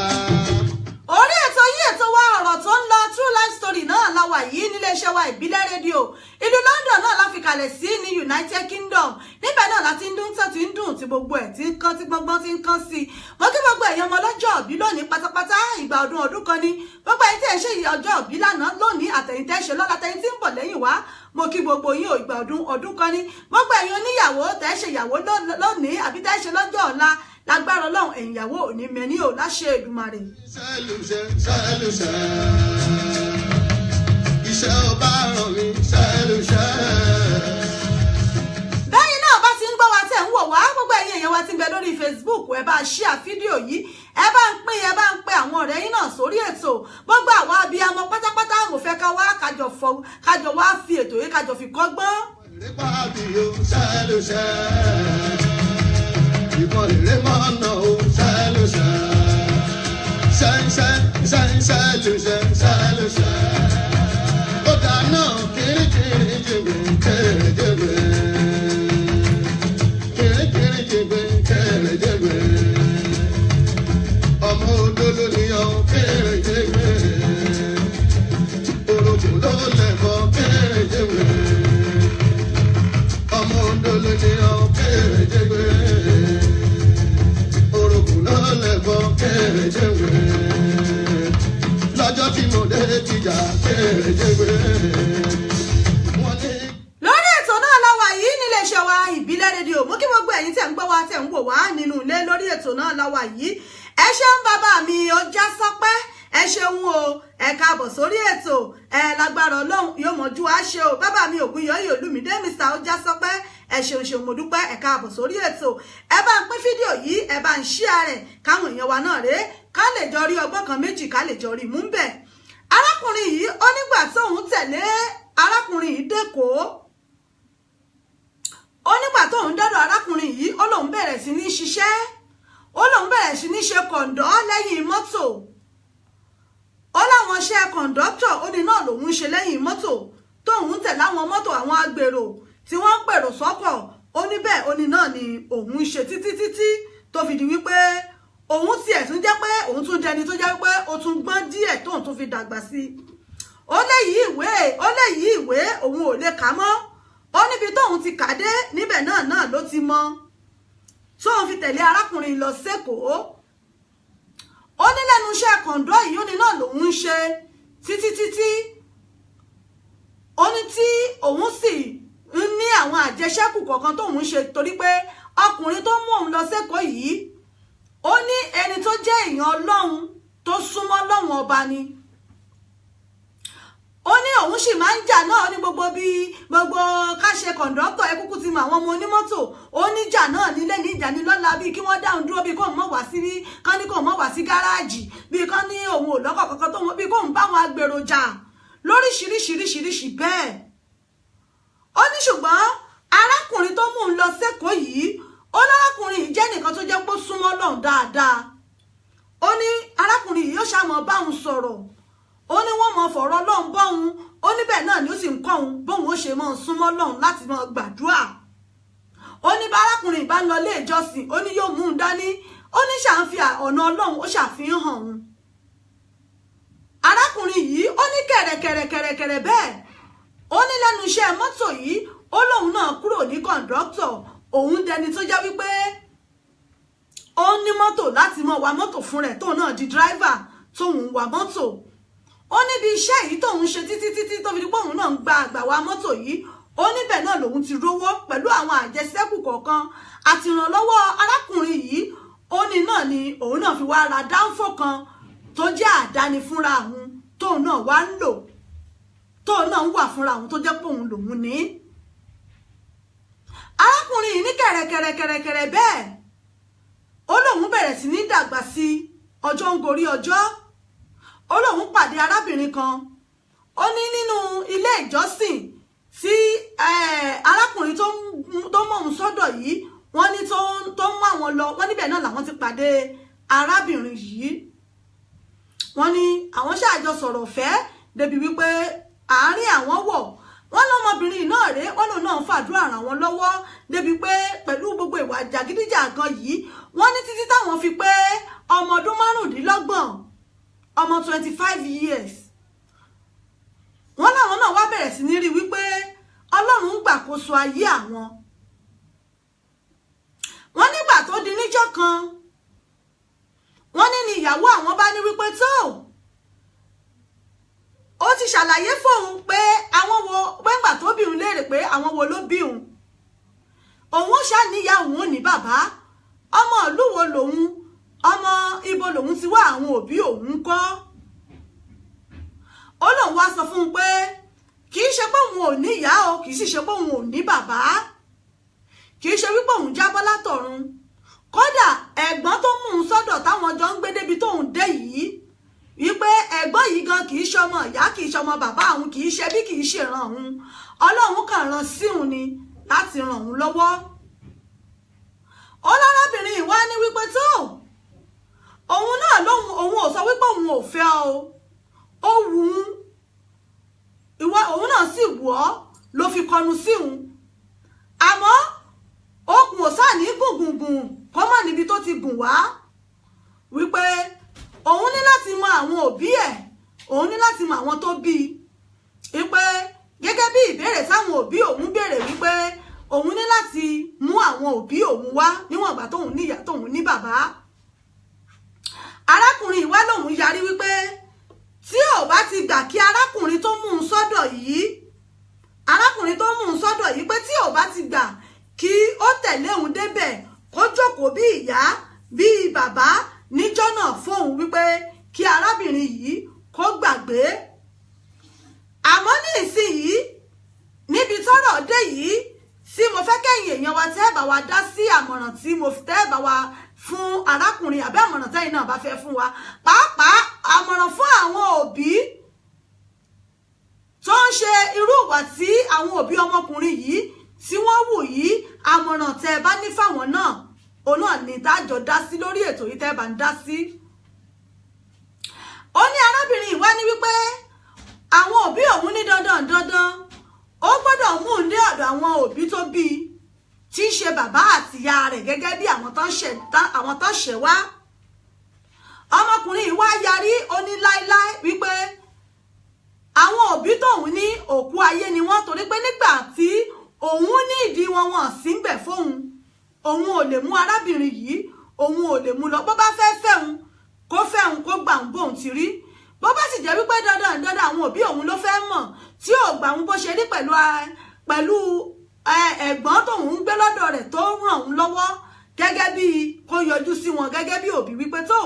orí ètò yìí ètò wa ọ̀rọ̀ tó ń lọ True Life Story náà la wà yìí níléeṣẹ́ wa ìbílẹ̀ rédíò ìlú London náà la fi kalẹ̀ sí ní United Kingdom. níbẹ̀ náà la ti ń dún tó ti ń dùn tí gbogbo ẹ̀ ti ń kán tí gbọ́ngbọ́n ti ń kán sí i. mo kí gbogbo èèyàn ọmọ ọlọ́jọ́ òbí lónìí pátápátá ìgbà ọdún kan ni gbogbo ẹ̀yin tí ẹ̀ ṣe ọjọ́ òbí lánàá lónìí àtẹ̀yìn tẹ́ ṣe lọ́la tẹ̀yìn tí ń bọ̀ lẹ́yìn wá mo kí gbogbo yín ò ìgbà ọdún kan ni gbogbo ẹ̀yin oníyàwó tẹ́ ṣe ìyàwó lónìí àbí tẹ́ ṣe lọ́jọ́ ọ̀la lágbára Ọlọ́run ẹ̀yin ìyàwó òní mẹ́ni ò láṣẹ Èdùmàrè. ṣẹlùṣẹ iṣẹ́ ọba ràn mí ṣẹlùṣẹ. bẹ́yìn náà bá ti ń gbọ́ wa tẹ̀ ń wò wá gbogbo ẹ̀yin èèyàn wa ti ń bẹ lórí Facebook ẹ bá share fídíò yìí ẹ bá ń pín ẹ bá ń pe àwọn ọ̀rẹ́ yín náà sórí ètò gbogbo àwọn abiyamọ pátápátá mo fẹ́ ká wá kájọ wá fi ètò yìí kájọ fi kọ́gbọ́n. ìrẹ́pà àbíyó ṣẹlùṣẹ ìbọn rere máa ń nà ó ṣẹlùṣẹ ṣẹlùṣẹ ó dáná kiri jìngbìn kèrèjègbè kiri jìngbìn kèrèjègbè ọmọ odò ló níyàn kèrèjègbè orogún ló lẹ̀kọ́ kèrèjègbè ọmọ odò ló níyàn kèrèjègbè orogún ló lẹ̀kọ́ kèrèjègbè lọ́jọ́ tí mo dé tìjà kèrèjègbè. lórí ètò náà la wà yìí níléeṣẹ́ wa ìbílẹ̀ rédíò mú kí mo gbogbo ẹ̀yin tẹ́ ń gbọ́ wa tẹ́ ń wò wá nínú ilé lórí ètò náà láwa yìí ẹ ṣeun bàbá mi Ọjà Sọpẹ́ ẹ ṣeun o ẹ káàbọ̀ sórí ètò ẹ lágbára Ọlọ́run yóò mọ̀jú wá ṣe o bàbá mi Ògúnyọyè Olúmídé Mr. Ọjà Sọpẹ́ ẹ ṣeun ṣeun mo dúpẹ́ ẹ káàbọ̀ sórí ètò ẹ bá ń pín fídíò yìí ẹ bá ń share rẹ̀ káwọn èèyàn wa náà rèé ká lè jọ rí ọgbọ́n kan méjì ká lè jọ rí mú bẹ́ẹ̀ arákùnrin yìí ó nígbà tóun tẹ̀lé arákùnrin yìí dẹ́kọ̀ọ́ ó nígbà tóun dọ́dọ̀ arákùnrin yìí ó lóun bẹ̀rẹ̀ sí ní ṣiṣẹ́ ó lóun bẹ̀rẹ̀ sí ní ṣe kọ̀ǹdọ́ lẹ́yìn mọ́tò ó láwọn iṣẹ́ kọ̀ǹdọ́tọ̀ ó ní náà lòun ṣe lẹ́yìn mọ́tò tóun tẹ̀ láwọn mọ́tò àwọn agbèrò tí wọ́n ń pèrò sọ́kọ̀ ó ní bẹ́ẹ̀ ó ní náà ni òun ṣe títí tó fi di wípé òun tiẹ̀ tún jẹ́ pé òun tún dẹni tó jẹ́ pé ó tún gbọ́n díẹ̀ tóun tún fi dàgbà sí ó léyìí ìwé òun ò lè kà mọ́ ó níbi tóun ti kà dé níbẹ̀ náà ló ti mọ̀ tóun fi tẹ̀lé arákùnrin lọ sékòó ó ní lẹ́nu iṣẹ́ kọ̀ǹdọ́ yìí ó ní náà lòun ń ṣe títí ó ní tí òun sì ń ní àwọn àjẹṣẹ́kù kọ̀ọ̀kan tóun ń ṣe torí pé ọkùnrin tó mú òun lọ sékòó yìí ó ní ẹni tó jẹ́ èèyàn Ọlọ́run tó súnmọ́ Ọlọ́run ọba ni ó ní òun sì máa ń jà náà ní gbogbo káṣe kọ̀ǹdọ́tọ̀ ẹ kúkú ti mọ àwọn ọmọ onímọ́tò ó ní jà náà nílé ní ìjà ní lọ́la bíi kí wọ́n dáhùn dúró bíi kóun mọ̀ wá sí bí kán ní kóun mọ̀ wá sí gáràjì bíi kán ní òun ò lọ́kọ̀ kankan tó wọn bíi kóun bá wọn agbèrò jà lóríṣiríṣiríṣiríṣi bẹ́ẹ̀ ó ní ṣùgbọ́n arákùnrin tó mú un lọ sékòó yìí ó lárákùnrin yìí jẹ́ nìkan tó jẹ́ pé ó súnmọ́ Ọlọ́run dáadáa ó ní arákùnrin yìí yóò ṣàmọ̀ báwọn sọ̀rọ̀ ó ní wọ́n mọ̀ fọ̀rọ̀ Ọlọ́run bọ́hun ó níbẹ̀ náà ni ó sì ń kọ́ òun bóun ó ṣe mọ́ súnmọ́ Ọlọ́run láti mọ́ gbàdúrà ó ní bá arákùnrin ìbá ń lọ ilé ìjọsìn ó ní yóò mú un dání ó ní ṣàǹfi ọ̀nà Ọlọ́run ó ṣàfihàn òun arákùnrin yìí ó ní kẹ̀rẹ̀kẹ̀rẹ̀ bẹ́ẹ̀ ó ní lẹ́nu iṣẹ́ mọ́tò yìí ó lóun náà kúrò ní kọ̀ǹdọ́tọ̀ òun dẹni tó jẹ́ wípé ó ní mọ́tò láti mọ́ wa mọ́tò fún rẹ̀ tóun náà di dráìvà tóun wa mọ́tò ó níbi iṣẹ́ yìí tóun ṣe títí tó fi di pé òun náà ń gba àgbà wa mọ́tò yìí ó níbẹ̀ náà lòun ti rówó pẹ̀lú àwọn àjẹsẹ́kù kọ̀ọ̀kan àti ìrànlọ́wọ́ arákùnrin yìí ó ní náà ni òun náà fi wá ra dáńfò kan tó jẹ́ àdáni fúnra òun tóun náà wá ń lò tóun náà ń wà fúnra òun tó jẹ́ pé òun lòun ní arákùnrin yìí ní kẹ̀rẹ̀kẹ̀rẹ̀ bẹ́ẹ̀ ó lóun bẹ̀rẹ̀ sí ní dàgbà sí ọjọ́ ń gorí ọjọ́ ó lóun pàdé arábìnrin kan ó ní nínú ilé ìjọsìn tí arákùnrin tó mọ̀ òun sọ́dọ̀ yìí wọ́n ní tó mú àwọn lọ wọ́n níbẹ̀ náà làwọn ti pàdé arábìnrin yìí wọ́n ní àwọn ṣáàjọ sọ̀rọ̀ fẹ́ débi wípé àárín àwọn wọ̀ wọ́n lọ́mọbìnrin náà rèé wọ́n lòun náà fàdúrà ràn wọ́n lọ́wọ́ débi pé pẹ̀lú gbogbo ìwà jàgídíjàgan yìí wọ́n ní títí táwọn fi pé ọmọ ọdún márùndínlọ́gbọ̀n ọmọ 25 years wọ́n láwọn náà wá bẹ̀rẹ̀ sí ní rí wípé Ọlọ́run ń gbàkóso ayé àwọn wọ́n nígbà tó di níjọ́ kan wọ́n ní ni ìyàwó àwọn bá ní wípé tó ó ti ṣàlàyé fóun pé àwọn wo gbẹ́ngbà tó bí òun léèrè pé àwọn wo ló bí òun ó ṣàníyà òun ò ní bàbá ọmọ ìlú wo lòun ọmọ ibo lòun ti wá àwọn òbí òun kọ́ ó lòun wá sọ fún un pé kì í ṣe pé òun ò ní ìyá o kì í sì ṣe pé òun ò ní bàbá kì í ṣe wípé òun jábọ́ látọ̀run kódà ẹ̀gbọ́n tó mú un sọ́dọ̀ táwọn jọ ń gbé débi tóun dé yìí wípé ẹ̀gbọ́n yìí gan kì í ṣọmọ ìyá kì í ṣọmọ bàbá òun kì í ṣe bí kì í ṣèràn òun Ọlọ́run kàn rán sí òun ni láti ràn òun lọ́wọ́ ó lárábìnrin ìwá ní wípé tó òun náà lóhun òun ò sọ wípé òun ò fẹ́ ó wù ú ìwọ òun náà sì wù ọ́ ló fi kọnu sí òun àmọ́ okùn ò sáà ní gùngùngùn kọ́ mọ̀ níbi tó ti gùn wá wípé òun ní láti mọ àwọn òbí ẹ̀ òun ní láti mọ àwọn tó bí i pé gẹ́gẹ́ bí ìbéèrè táwọn òbí òun béèrè wípé òun ní láti mú àwọn òbí òun wá níwọ̀n ìgbà tóun ní ìyá tóun ní bàbá arákùnrin ìwá lòun yarí wípé tí ò bá ti gbà kí arákùnrin tó mú un sọ́dọ̀ yìí pé tí ò bá ti gbà kí ó tẹ̀lé òun débẹ̀ kó jókòó bí ìyá bí bàbá níjọ́ náà fóun wípé kí arábìnrin yìí kó gbàgbé. Àmọ́ ní ìsinyìí níbi tọ́rọ̀ dé yìí tí mo fẹ́ kẹ́yìn èèyàn wa tẹ́ bá wa dá sí àmọ̀ràn tí mo tẹ́ bá wa fún arákùnrin àbí àmọ̀ràn tẹ́yìn náà bá fẹ́ fún wa, pàápàá àmọ̀ràn fún àwọn òbí tó ń ṣe irú ìwà tí àwọn òbí ọmọkùnrin yìí tí wọ́n wù yìí, àmọ̀ràn tẹ́ bá ní fáwọn náà òun náà ní dájọ́ dá sí lórí ètò yìí tẹ́ bá ń dá sí. Ó ní arábìnrin ìwá ní wípé àwọn òbí òun ní dandan ó gbọ́dọ̀ mú un dé ọ̀dọ̀ àwọn òbí tó bí tí í ṣe bàbá àti ìyá rẹ̀ gẹ́gẹ́ bí àwọn tó ṣẹ̀ wá. Ọmọkùnrin ìwá yarí ó ní láíláí wípé àwọn òbí tóun ní òkú ayé ni wọ́n, torí pé nígbà tí òun ní ìdí wọn sí ń bẹ̀ fóun, òun ò lè mú arábìnrin yìí, òun ò lè mú lọ. Bó bá fẹ́ fẹ́hun kó fẹ́hun kó gbà ń bóun ti rí. Bó bá sì jẹ́ wípé dandan àwọn òbí òun ló fẹ́ mọ̀ tí ò gbà ń bó ṣe rí pẹ̀lú ẹ̀gbọ́n tóun ń gbé lọ́dọ̀ rẹ̀ tó ràn òun lọ́wọ́ gẹ́gẹ́ bí kó yọjú sí wọn gẹ́gẹ́ bí òbí wípé tó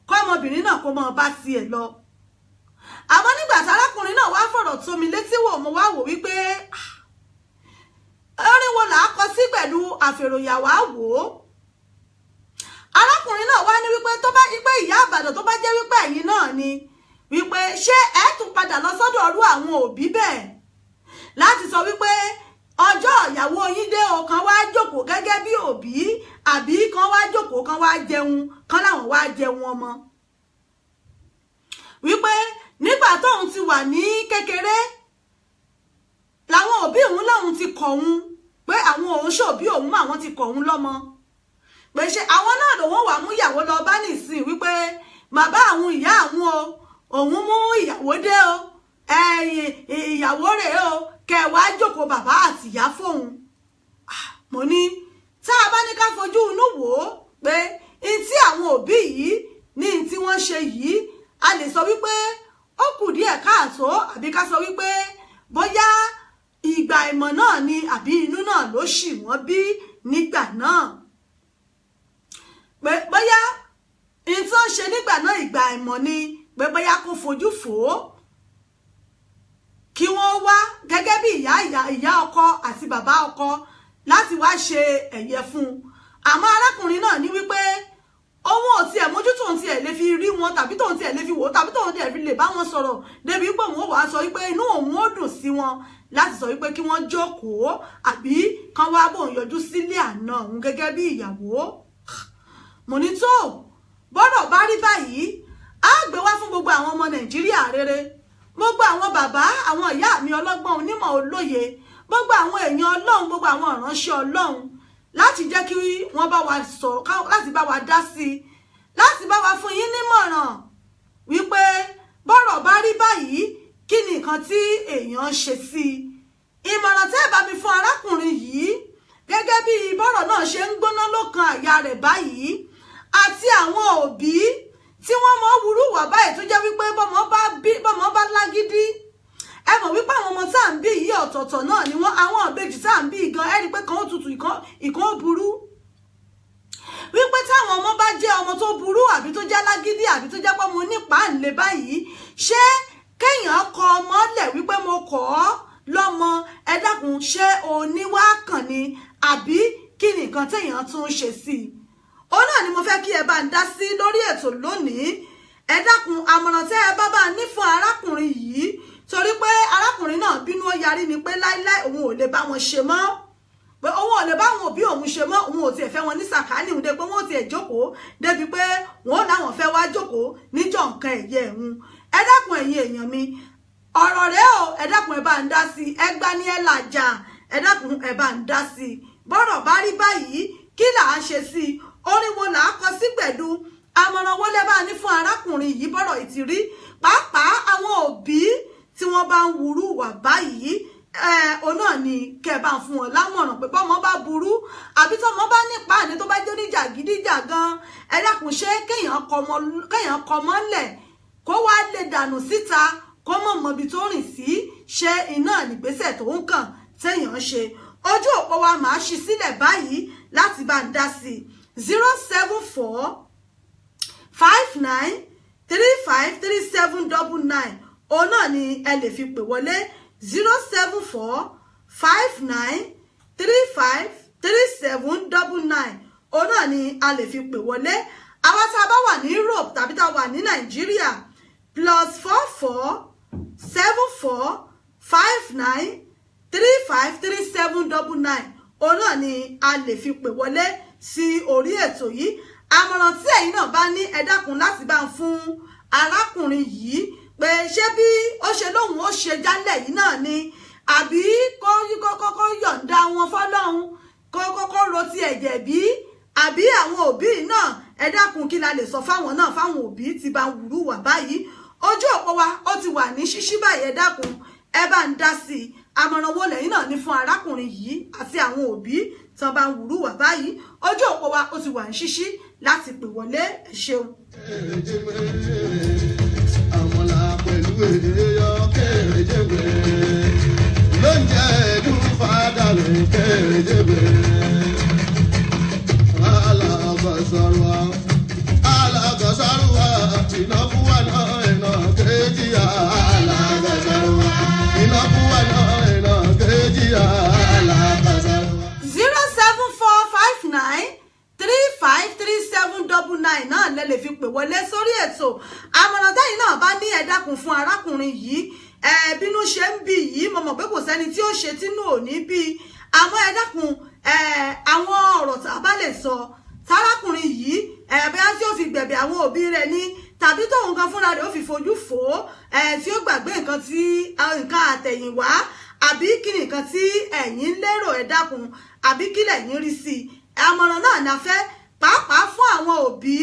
kọ́ ọmọbìnrin náà kó mọ bá tiẹ̀ lọ. Àmọ́ nígbà tí arákùnrin náà wá fọ̀rọ̀ tó mi létí wò, mo wá wò wípé orin wo là á kọ sí pẹ̀lú àfèròyàwó wò ó. Arákùnrin náà wá ní wípé tó bá wípé ìyá àbàdàn tó bá jẹ́ wípé ẹ̀yin náà ni wípé ṣé ẹ tún padà lọ sọ́dọ̀ ọrú àwọn òbí bẹ́ẹ̀ láti sọ wípé ọjọ́ ìyàwó yín dé o, kan wá jókòó gẹ́gẹ́ bí òbí, àbí kan wá jókòó kan wá jẹun, kan láwọn wá jẹun ọmọ. Wípé nígbà tóun ti wà ní kékeré làwọn òbí òun lòun ti kọ̀ òun pé àwọn òun ṣòbí òun mọ́ àwọn ti kọ̀ òun lọ́mọ, pé ṣe àwọn náà lòun wà mú ìyàwó lọ bá nìsín wípé bàbá àwọn ìyá àwọn o, òun mú ìyàwó dé o, ìyàwó rẹ̀ o, kẹwàá jókòó bàbá àti ìyá fóun. Mo ní tá a bá ní ká fojú inú wò ó pé n tí àwọn òbí yìí ní n tí wọ́n ṣe yìí, a lè sọ wípé ó kù díẹ̀ káàtó, àbí ká sọ wípé bóyá ìgbà ìmọ̀ náà ni àbí inú náà ló ṣì wọ́n bí nígbà náà, pé bóyá n tí wọ́n ṣe nígbà náà ìgbà ìmọ̀ ni, pé bóyá kó fojú fò ó kí wọ́n wá gẹ́gẹ́ bí ìyá ọkọ àti bàbá ọkọ láti wá ṣe ẹ̀yẹ fún un. Àmọ́ arákùnrin náà ní wípé òun ò tiẹ̀ mójú tóun tiẹ̀ lè fi rí wọn, tàbí tóun tiẹ̀ lè fi wò ó, tàbí tóun tiẹ̀ fi lè bá wọn sọ̀rọ̀ débi pé òun ó wàá sọ wípé inú òun ó dùn sí wọn láti sọ wípé kí wọ́n jókòó àbí kán wá bóun yọjú sílé àná òun gẹ́gẹ́ bí ìyàwó. Mo ní tó bọ́rọ̀ bá rí báyìí á gbé wá fún gbogbo àwọn ọmọ Nàìjíríà rere, gbogbo àwọn bàbá àwọn ìyá mi ọlọ́gbọ́n onímọ̀ olóye, gbogbo àwọn èèyàn Ọlọ́run, gbogbo àwọn ìránṣẹ́ Ọlọ́run, láti jẹ́ kí wọ́n bá wa sọ̀rọ̀, láti bá wa dá sí i, láti bá wa fún yín nímọ̀ràn wípé bọ́rọ̀ bá rí báyìí kí ni nǹkan tí èèyàn ṣe sí i. Ìmọ̀ràn tẹ́ bá mi fún arákùnrin yìí gẹ́gẹ́ bí bọ́rọ̀ náà ṣe ń gbóná lọ́kàn àyà rẹ̀ báyìí, àti àwọn òbí tí wọ́n mọ̀ wúrú wà báyìí tó jẹ́ wípé bọ́mọ bá lágídí, ẹ mọ̀ wípé àwọn ọmọ tá à ń bí yìí ọ̀tọ̀ọ̀tọ̀ náà ni wọ́n, àwọn ìbejì tá à ń bí gan ẹ rí pé kan ó tutù ìkan ó burú. Wípé táwọn ọmọ bá jẹ́ ọmọ tó burú àbí tó jẹ́ lágídí àbí tó jẹ́ pé mo nípa ńlẹ báyìí, ṣé kéèyàn kọ ọmọ lẹ̀ wípé mo kọ̀ ọ́ lọ́mọ, ẹ dákun ṣé oníwákàn ni àbí kí ni nǹkan téèyàn tún ṣe sí i. Òun náà ni mo fẹ́ kí ẹ bá ń dá sí lórí ètò lónìí. Ẹ dákun àmọ̀ràn tẹ́ ẹ bá ní fún arákùnrin yìí, torí pé arákùnrin náà bínú ó yarí ni pé láíláí òun ò lè bá wọn ṣe mọ́, pé òun ò lè bá wọn òbí òun ṣe mọ́, òun ò tiẹ̀ fẹ́ wọn ní sàkáání òun dé pé wọ́n ò tiẹ̀ jókòó débi pé wọ́n láwọn fẹ́ wá jókòó níjọ́ nǹkan ẹ̀yẹ ẹ̀hún. Ẹ dákun ẹ̀yin èèyàn mi, ọ̀rọ̀ rẹ̀ o, ẹ dákun ẹ bá ń dá sí, ẹ gbá ní ẹ làjà, ẹ dákun ẹ bá ń dá sí. Bọ́rọ̀ bá rí báyìí kí là á ṣe sí i, orin wo là á kọ sí pẹ̀lú, àmọ̀ràn wo lẹ bá ní fún arákùnrin yìí bọ́rọ̀ ìtìrí, pàápàá àwọn òbí tí wọ́n bá ń wúrú wà báyìí, òun náà ni kẹ́ bá fún wọn lámọ̀ràn pé bọ́mọ bá burú àbí tọ́mọ bá nípa àní tó bá jẹ́ oníjàgídíjàgan, ẹ dákun ṣé kéèyàn kọ mọ́lẹ̀ kó wá lè dànù síta kó mọ̀ mọ́bi tó rìn sí, ṣé iná nígbésẹ̀ tó ń kàn téèyàn ṣe. ojú òpó wa máa ṣí sílẹ̀ báyìí láti bá ń dá sí 074 59 35 3799 òun náà ni ẹ lè fi pè wọlé 074 59 35 3799 òun náà ni a lè fi pè wọlé. Àwa tá a bá wà ní Europe tàbí tá a wà ní Nàìjíríà +44 74 59 35 3799 òun náà ni a lè fi pè wọlé sí orí ètò yìí. Àmọ̀ràn tí ẹ̀yin náà bá ní ẹ dákun láti bá ń fún arákùnrin yìí pé ṣé bí ó ṣe lóhùn ó ṣe jálẹ̀ yìí náà ni àbí kó yọ̀ǹda wọn fọ́lọ́hun kó ro ti ẹ̀jẹ̀ bí àbí àwọn òbí náà ẹ dákun kí la lè sọ fáwọn náà fáwọn òbí tí bá ń wùrú wà báyìí. Ojú òpó wa ó ti wà ní ṣíṣí báyìí ẹ dákun ẹ bá ń dá sí i. Àmọ̀ràn wo lẹ́yìn náà ní fún arákùnrin yìí àti àwọn òbí tí wọ́n bá ń wùrú wà báyìí. Ojú òpó wa ó ti wà ní ṣíṣí láti pè wọlé ẹ ṣeun. Àmọ̀là pẹ̀lú èèyàn kẹrẹ̀jẹ̀gbẹ̀ ló ń jẹ́ ẹ̀dùn fàdà lè kẹrẹ̀jẹ̀gbẹ̀. Alagasaruwa inabuwa náà iná kejì alagasaruwa inabuwa náà iná kejì alagasaruwa. 07459 353799 náà lẹ lè fi pè wọlé sórí ètò. Àmọ̀ràn tẹ́yin náà bá ní ẹ dákun fún arákùnrin yìí bínú ṣe ń bí yìí mo mọ̀ pé kò sẹ́ni tí ó ṣe tínú ò ní bí àmọ́ ẹ dákun àwọn ọ̀rọ̀ tá a bá lè sọ tárákùnrin yìí bóyá tí ó fi gbẹ̀bẹ̀ àwọn òbí rẹ̀ ní tàbí tóun kan fúnra rẹ̀ ó fi fojú fò ó tí ó gbàgbé nǹkan àtẹ̀yìnwá àbí kí ni nǹkan tí ẹ̀yin lérò ẹ dákun àbí kí lẹ̀yin rí sí i. Àmọ̀ràn náà la fẹ́ pàápàá fún àwọn òbí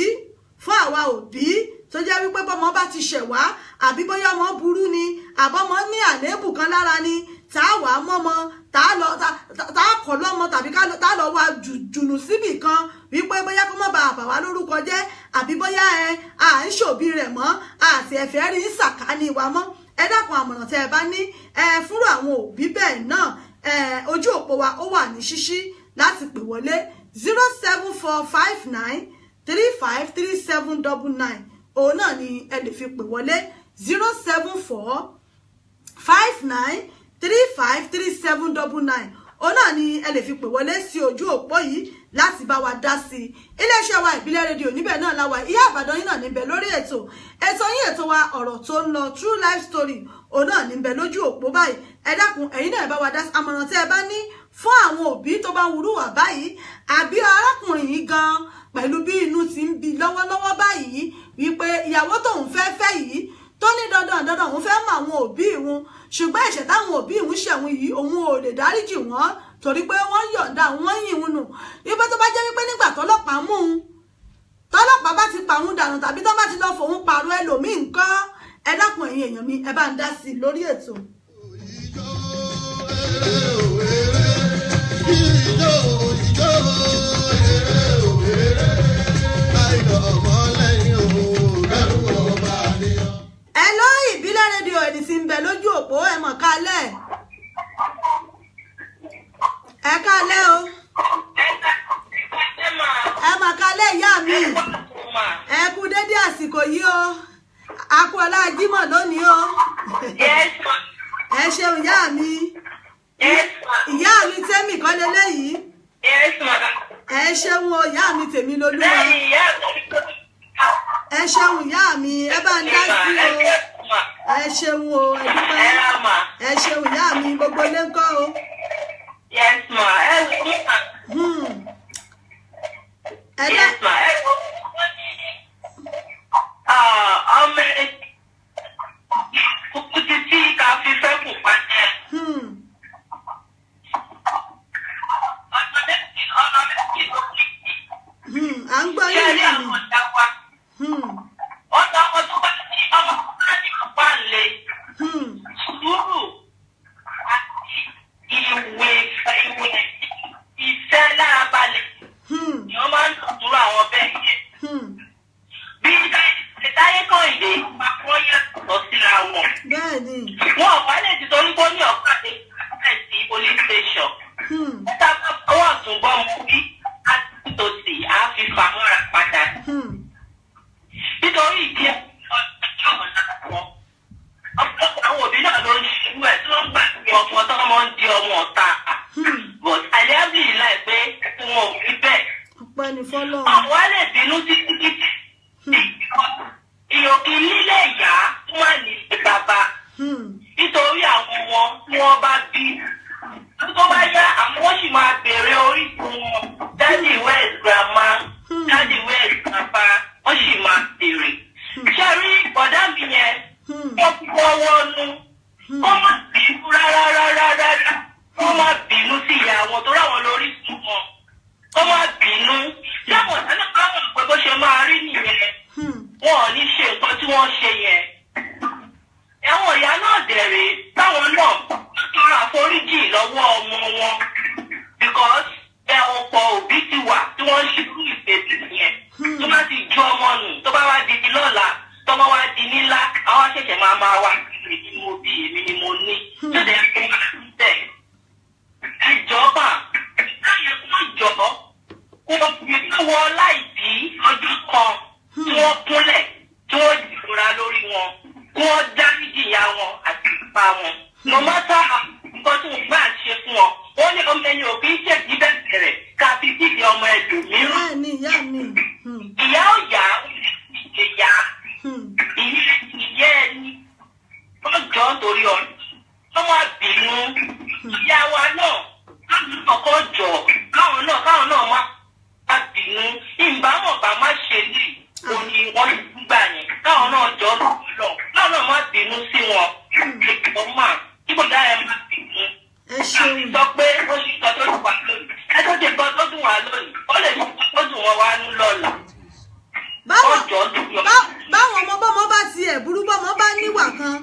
fún àwa òbí tó jẹ́ wípé bọ́mọ bá ti ṣẹ̀ wá àbí bóyá ọmọ burú ni àbọ́mọ ní àléébù kan lára ni tá a wà mọ́mọ tá a kọ̀ lọ́mọ tàbí tá a lọ wá jùnù síbì kan wípé bóyá kó má ba àbà wá lórúkọ jẹ́ àbí bóyá à ń ṣòbí rẹ̀ mọ́ àti ẹ̀fẹ́ rí sàkání wa mọ́. Ẹ dákun àmọ̀ràn tẹ́ ẹ bá ní fúnra àwọn òbí bẹ́ẹ̀ náà ojú òpó wa ó wà ní ṣíṣí láti pè wọlé 07459 353799 òun náà ni ẹ lè fi pè wọlé 07459 353799 òun náà ni ẹ lè fi pè wọlé sí ojú òpó yìí láti bá wa dá sí i. Iléeṣẹ́ wa ìbílẹ̀ rédíò níbẹ̀ náà la wà Ìyá Ìbàdàn yìí náà níbẹ̀ lórí ètò yín ètò wa ọ̀rọ̀ tó ń lọ True Life Story òun náà níbẹ̀ lójú òpó báyìí. Ẹ dákun ẹ̀yin náà ẹ bá wa dá sí àmọ̀ràn tí ẹ bá ní fún àwọn òbí tó bá wúrú wà báyìí àbí arákùnrin yìí gan pẹ̀lú bí inú ti ń bi lọ́wọ́lọ́wọ́ báyìí wípé ìyàwó tóun fẹ́ yìí tó ní dandan òun fẹ́ mọ àwọn òbí òun ṣùgbọ́n ẹ̀ṣẹ̀ táwọn òbí òun ṣẹ̀wọ̀n yìí òun ò lè dáríjì wọ́n torí pé wọ́n yọ̀ǹda wọ́n yìn òun nù wípé tó bá jẹ́ wípé nígbà tọ́lọ́pàá mú un tọ́lọ́pàá bá ti pa òun dànù tàbí tó bá ti lọ fòun pààrọ̀ ẹlòmíì nǹkan ẹ dákun ẹ̀yin èèyàn mi ẹ bá ń dá sí i lórí ètò. Hello ìbílẹ̀ rédíò ẹni tí ń bẹ lójú òpó ẹ mọ̀ kálẹ̀ ẹ kálẹ̀ o ẹ mọ̀ kálẹ̀ ìyá mi ẹ kú dédé àsìkò yìí o a kú ọlá Jímọ̀ lónìí o ẹ ṣeun ìyá mi ìyá mi tẹ́mì kọ́ leléyìí ẹ ṣeun o ìyá mi tèmi lolúwa ẹ ṣeun ìyá mi ẹ bá ń dá sí o ẹ ṣeun o ẹ dúpẹ́ ẹ ṣeun ìyá mi gbogbo ilé ńkọ́ o. Yes ma yes ma ọmọ kùkùtì tí ká fi fẹ́ kù pàṣẹ. ọ̀nà méjì ló kí. à ń gbọ́ yín ìyá mi. ọ̀nà ọmọ tó bá ti ọmọ tó bá ti wà lé. sùúrù àti ìwé ìfẹ́ lára balẹ̀. ni wọ́n máa ń dúró àwọn bẹ́ẹ̀ yẹn. bí táyé kan ìdè papọ̀ yàtọ̀ síra wọn. bẹ́ẹ̀ni. wọn ò wá lè ti torí pé ó ní ọ̀pá àti police station. ìdí ọjọ́ ọ̀la wọn. Àwọn òbí náà ló ń ṣubú ẹ̀ tí wọ́n gbà pé ọmọ tó máa ń di ọmọ ọ̀tá. But àlẹ́bí láì pé wọn ò rí bẹ́ẹ̀. ọpẹ́ ni fọ́lọ́run. Àwọn á lè bínú títí ìyókì nílé ìyá tí wọ́n ní bàbá. Nítorí àwọn wọn tí wọ́n bá bí. Tó bá yá àwọn wọ́n sì máa béèrè orísun wọn. Daddy where is grandma? Daddy where is grandpa? Wọ́n sì máa béèrè. Ṣé rí bọ̀dá mi yẹn? Wọ́n kọ́ wọnú. Wọ́n má bínú rárá. Wọ́n má bínú sí ìyá wọn tó ráwọn lórí sùn wọn. Wọ́n má bínú. Láwọn ìdáná káwọn pé bó ṣe máa rí nìyẹn. Wọn ò ní ṣe nǹkan tí wọ́n ṣe yẹn. Àwọn ìyá náà dẹ̀rẹ̀ táwọn náà tọrọ àforíjì lọ́wọ́ ọmọ wọn. Because ọ̀pọ̀ òbí ti wà tí wọ́n ń ṣubú ìfèsì yẹn. Tó bá ti ju ọmọ nù, tó bá wá di lọ́la, tó bá wá di nílá, àwọn ṣẹ̀ṣẹ̀ máa wá. Èmi ni mo bí, èmi ni mo ní. Tó dẹ̀ kí wọ́n máa ń tẹ̀. Ìjọba láyé kó jọ kó fi káwọ́ láìsí ọjọ́ kan tí wọ́n kúnlẹ̀ tí wọ́n jìfura lórí wọn kí wọ́n dá níjìyà wọn àti ìpa wọn. No matter nǹkan tí wọ́n gbà ṣe fún wọn, wọ́n ní ọmọ ẹni òbí ṣèjì bẹ̀rẹ̀ ká fi dídì ọmọ ẹlòmíràn. Ìyá ọ̀yà ìyá ìyá ẹni wọ́n jọ torí ọ̀nà wọ́n máa bínú ìyá wa náà ọkọ̀ jọ káwọn náà má bínú ìbámọ̀ bá má ṣe lè òní wọ́n gbà yẹn káwọn náà jọ lọ káwọn náà má bínú sí wọn ìgbọ́n máa kíbọ̀dá ẹ̀ má bínú. Sọ pé ó ṣe ìtọ́ tó dùn wá lónìí ẹ tó ṣe ìtọ́ tó dùn wá lónìí ó lè ṣe ìtọ́ tó dùn wọn wá ní lọ́la. Báwọn ọmọ bọ́mọ bá tiẹ̀ burú bọ́mọ bá níwà kan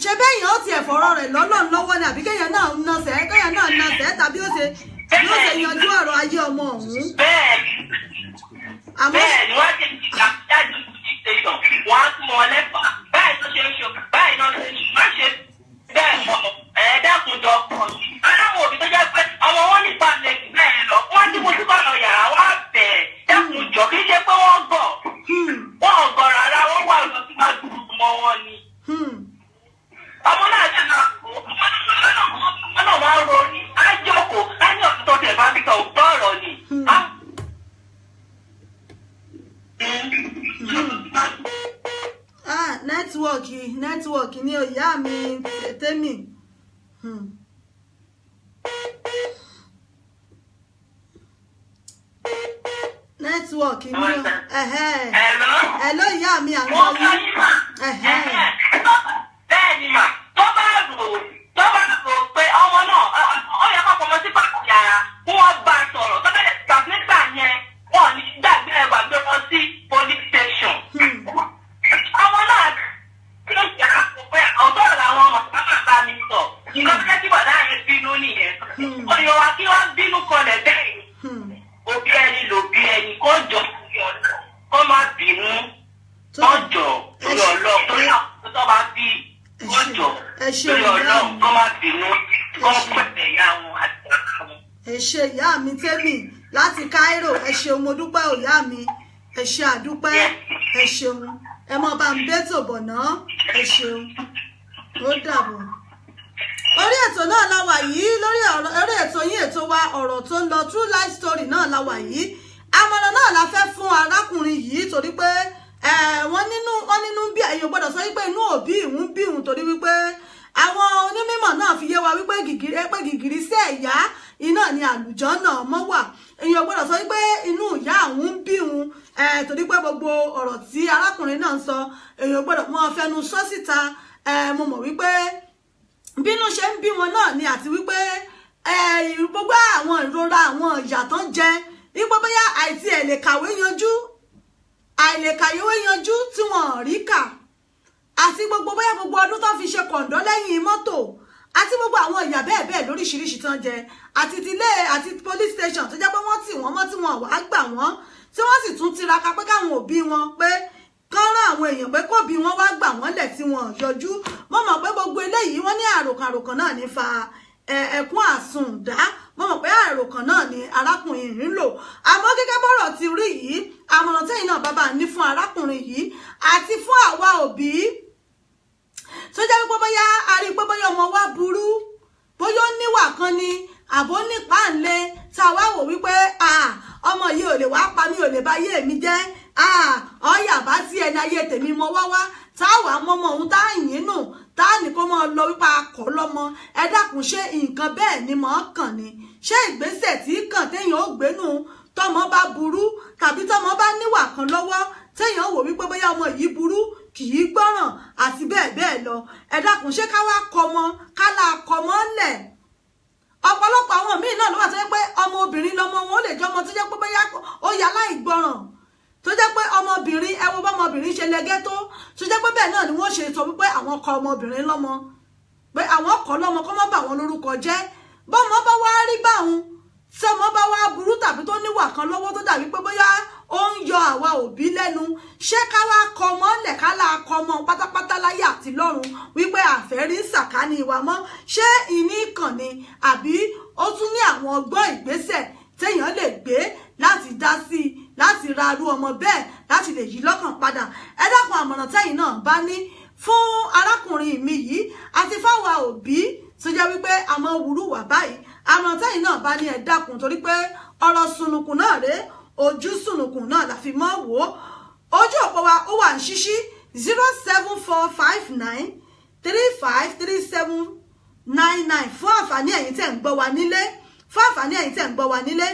ṣe bẹ́yìn ó tiẹ̀ fọ̀rọ̀ rẹ̀ lọ́lọ́run lọ́wọ́ ni àbí kéèyàn náà nasẹ̀ tàbí ó ṣe yanjú ọ̀rọ̀ ayé ọmọ ọ̀hún. Bẹ́ẹ̀ni wọ́n ti jáde tẹ̀sán wọ́n á tún wọn lẹ́fà báyìí tó ṣe ń ṣe báyìí náà ṣe má ṣe bẹ́ẹ̀ mọ̀ ẹ̀ẹ́dẹ́kùnjọ pọ̀ sí. Aláwọ̀ òbí tó jẹ́ pé ọmọ wọn nípa lè jù bẹ́ẹ̀ lọ wọ́n ti mú sípò lọ yàrá wá bẹ̀ẹ̀ dẹ́kùnjọ kì í ṣe pé wọ́n gọ̀ wọ́n gọ̀ rárá wọ́n wà lọ sí máa dùn mọ́ wọn ni. Ọmọ náà ṣe máa kó ọmọ náà máa ronú á jókòó á ní ọ̀tún tó tẹ̀ máa fi tọ̀ gbọ́ ọ̀rọ̀ ni. Nẹ́tíwọ̀kì ni ìyá mi tèmi. Nẹ́tíwọ̀kì ni hello ìyá mi àwọn yìí. Bẹ́ẹ̀ni mà tó bá rò pé ọmọ náà ó yẹ kó ọmọ sí pàtó yàrá kí wọ́n bá a sọ̀rọ̀ tó bẹ̀rẹ̀ gbà nígbà yẹn wọ́n ní gbàgbé wọn sí police station. Ọmọ náà ló ṣe àkókò ọ̀dọ́ làwọn ọmọ bàbá mi sọ nǹkan tó jẹ́ kí bọ̀dá yẹn bínú nìyẹn. Òyìnbó wa kí wọ́n bínú kọlẹ̀ bẹ́ẹ̀ òbí ẹni lòbí ẹni kó jọ kó má bínú kó jọ lórí ọlọ́run tó yà tó bá bí kó jọ lórí ọlọ́run kó má bínú kó pẹ̀lẹ́ ìyá wọn àti ọ̀gá wọn. Ẹ ṣé ìyá mi tẹ́mì láti Cairo ẹ ṣeun mo dúpẹ́ ìyá mi ẹ ṣé àdúpẹ́ ẹ ṣeun ẹ mọ bá ń bẹ́tò bọ̀ náà ẹ ṣeun ó dàbọ̀. Orí ètò náà la wà yìí lórí ètò yín ètò wa ọ̀rọ̀ tó ń lọ True Life Story náà la wà yìí àmọ̀ràn náà la fẹ́ fún arákùnrin yìí torí pé wọ́n nínú bí èèyàn gbọ́dọ̀ sọ wípé inú òbí ìhun bí ìhun torí wípé àwọn onímọ̀ náà fi yé wa wípé gìgìrí sí ẹ̀yà iná ni àlùjọ náà mọ́ wà èèyàn gbọ́dọ̀ sọ wípé inú ìyá àwọn bí ìhun torí pé gbogbo ọ̀rọ̀ tí arákùnrin náà ń sọ èèyàn gbọ́dọ̀ mọ́ fẹnu sọ síta mo mọ̀ wípé bínú ṣe ń bí wọn náà ni àti wípé gbogbo àwọn ìrora àwọn ìyà tán jẹ wípé bóyá àìtí ẹ̀ lè kàwé yanjú àìlèkàyéwé yanjú tí wọ́n rí kà àti gbogbo bóyá gbogbo ọdún tó fi ṣe kọ̀ǹdọ́ lẹ́yìn mọ́tò àti gbogbo àwọn ìyà bẹ́ẹ̀ bẹ́ẹ̀ lóríṣiríṣi tán jẹ àti tilé àti police station tó jẹ́ pé wọ́n tì wọ́n mọ́ tí wọ́n wàá gbà wọ́n tí wọ́n sì tún tiraka pé káwọn òbí wọn pé kán rán àwọn èèyàn pé kóbi wọn wá gbà wọ́n lẹ̀ tí wọ́n yọjú mo mọ̀ pé gbogbo eléyìí wọ́n ní àròkànròkàn náà ní fa ẹkún àsùndá mo mọ̀ pé àròkàn náà ni arákùnrin ń lò àmọ́ gẹ́gẹ́ bọ́rọ̀ ti rí yìí àmọ̀ràn tẹ́yìn náà bàbá ní fún arákùnrin yìí báyé mi jẹ́ ọ̀yà bá tí ẹni ayé tèmi mọ wá táwa mọ́mọ́ ohun tá yín nù tá ní kó mọ́ lọ wípé akọ̀ lọ́mọ ẹ dákun ṣé nǹkan bẹ́ẹ̀ ni mọ̀ kàn ni ṣé ìgbésẹ̀ tí kàn téèyàn ó gbénú tọmọ bá burú tàbí tọmọ bá níwà kan lọ́wọ́ téèyàn wò wípé bóyá ọmọ yìí burú kì í gbọ́ràn àti bẹ́ẹ̀ bẹ́ẹ̀ lọ ẹ dákun ṣé ká wá kọmọ ká là kọmọ ńlẹ̀ ọ̀pọ̀lọpọ̀ àwọn míì náà ló wà tó jẹ́ pé ọmọ obìnrin lọmọ wọn ó lè jẹ́ ọmọ tó jẹ́ pé bóyá ó yà láìgbọràn tó jẹ́ pé ọmọbìnrin ẹ wo bá ọmọbìnrin ṣe lẹ́gẹ́ tó jẹ́ pé bẹ́ẹ̀ náà ni wọ́n ṣe sọ wípé àwọn kọ ọmọbìnrin lọ́mọ pé àwọn kọ lọ́mọ kó má bà wọn lórúkọ jẹ́ bọ́mọ bá wá rí báwọn tí ọmọ bá wá burú tàbí tó níwà kan lọ́wọ́ tó dàbí pé bóyá ó ń yọ àwa òbí lẹ́nu ṣé ká wá kọ ọmọ ńlẹ̀ ká là kọ ọmọ pátápátá láyé àti lọ́run wípé àfẹ́rí sàkání ìwà mọ́ ṣé ìní kàn ni àbí ó tún ní àwọn ọgbọ́n ìgbésẹ̀ téèyàn lè gbé láti dá sí i láti ra arú ọmọ bẹ́ẹ̀ láti lè yí lọ́kàn padà ẹ dákun àmọ̀ràn tẹ́yìn náà bá ní fún arákùnrin mi yìí àti fáwa òbí tó jẹ́ wípé àmọ́ wúrú wà báyìí àmọ̀ràn tẹ́yìn náà bá ní ẹ dákun torí pé ọ̀rọ̀ sunukun náà rèé ojú sunukun náà la fi mọ́ wò ó ojú òpó wa ó wà ní ṣíṣí 07459353799 fún àǹfààní ẹ̀yin tẹ́ ń gbọ́ wa nílé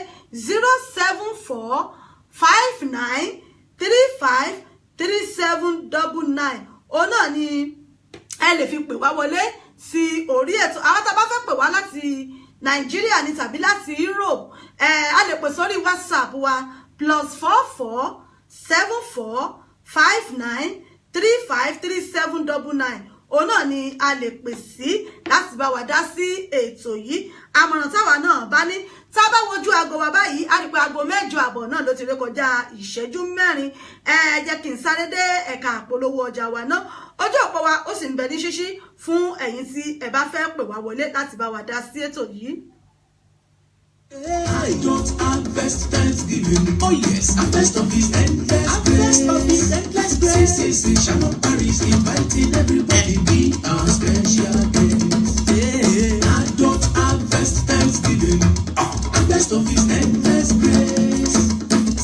07459353799 òun náà ni ẹ lè fi pè wá wọlé sí orí ètò àwọn tá a bá fẹ́ pè wá láti Nàìjíríà ní tàbí láti Europe a lè pè sórí WhatsApp wa +447459353799 òun náà ni a lè pè sí láti bá wa dá sí ètò yìí àmọ̀ràn táwa náà bá ní tá a bá wojú aago wa báyìí a rí pé aago 8:00 náà ló ti ré kọjá ìṣẹ́jú 4 jẹ́ kí n sáré dé ẹ̀ka àpolówó ọjà wa náà ojú òpó wa ó sì ń bẹ ní ṣíṣí fún ẹ̀yin tí ẹ bá fẹ́ pè wá wọlé láti bá wa dá sí ètò yìí. I don't harvest Thanksgiving. Oh yes, harvest of His endless grace. Harvest of His endless grace. CCC Shalom Paris inviting everybody be our special guest. I don't harvest Thanksgiving. Harvest of His endless grace.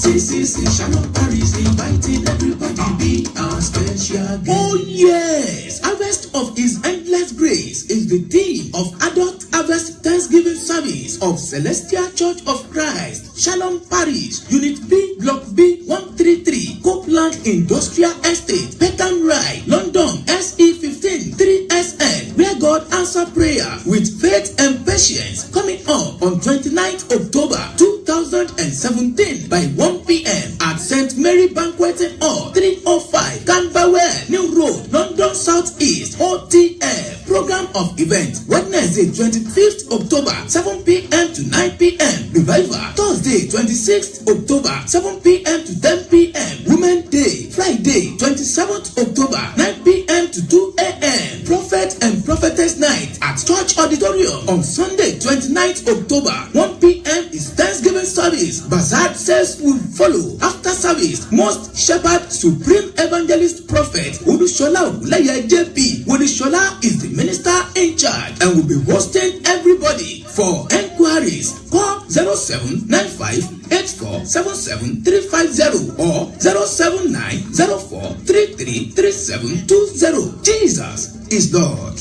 CCC Shalom Paris inviting everybody be our special guest. Oh yes, harvest of His endless grace is the theme of Adult Harvest Thanksgiving service of Celestial Church of Christ, Shalom Parish, Unit B, Block B 133, Copeland Industrial Estate, Peckham Ride, London, SE15 3SN, where God answer prayer with faith and patience. Coming up on 29th October 2017 by 1 p.m. at St. Mary Banqueting Hall, 305 Camberwell, New Road, London South East, OTF. Program of event Wednesday 25th October 7 p.m. to 9 p.m. Revival Thursday 26th October 7 p.m. to 10 p.m. Women Day Friday 27th October 9 p.m. to 2 a.m. Prophet and Prophetess Night at Church Auditorium on Sunday 29th October 1 p.m. is Thanksgiving service. Bazaar sales will follow after service. Most Shepherd Supreme Evangelist Prophet Olusola Ogunleye JP Olusola is the minister in charge and will be hosting everybody. For enquiries, call 0795-8477-350 or 079-0433-3720. Jesus is Lord.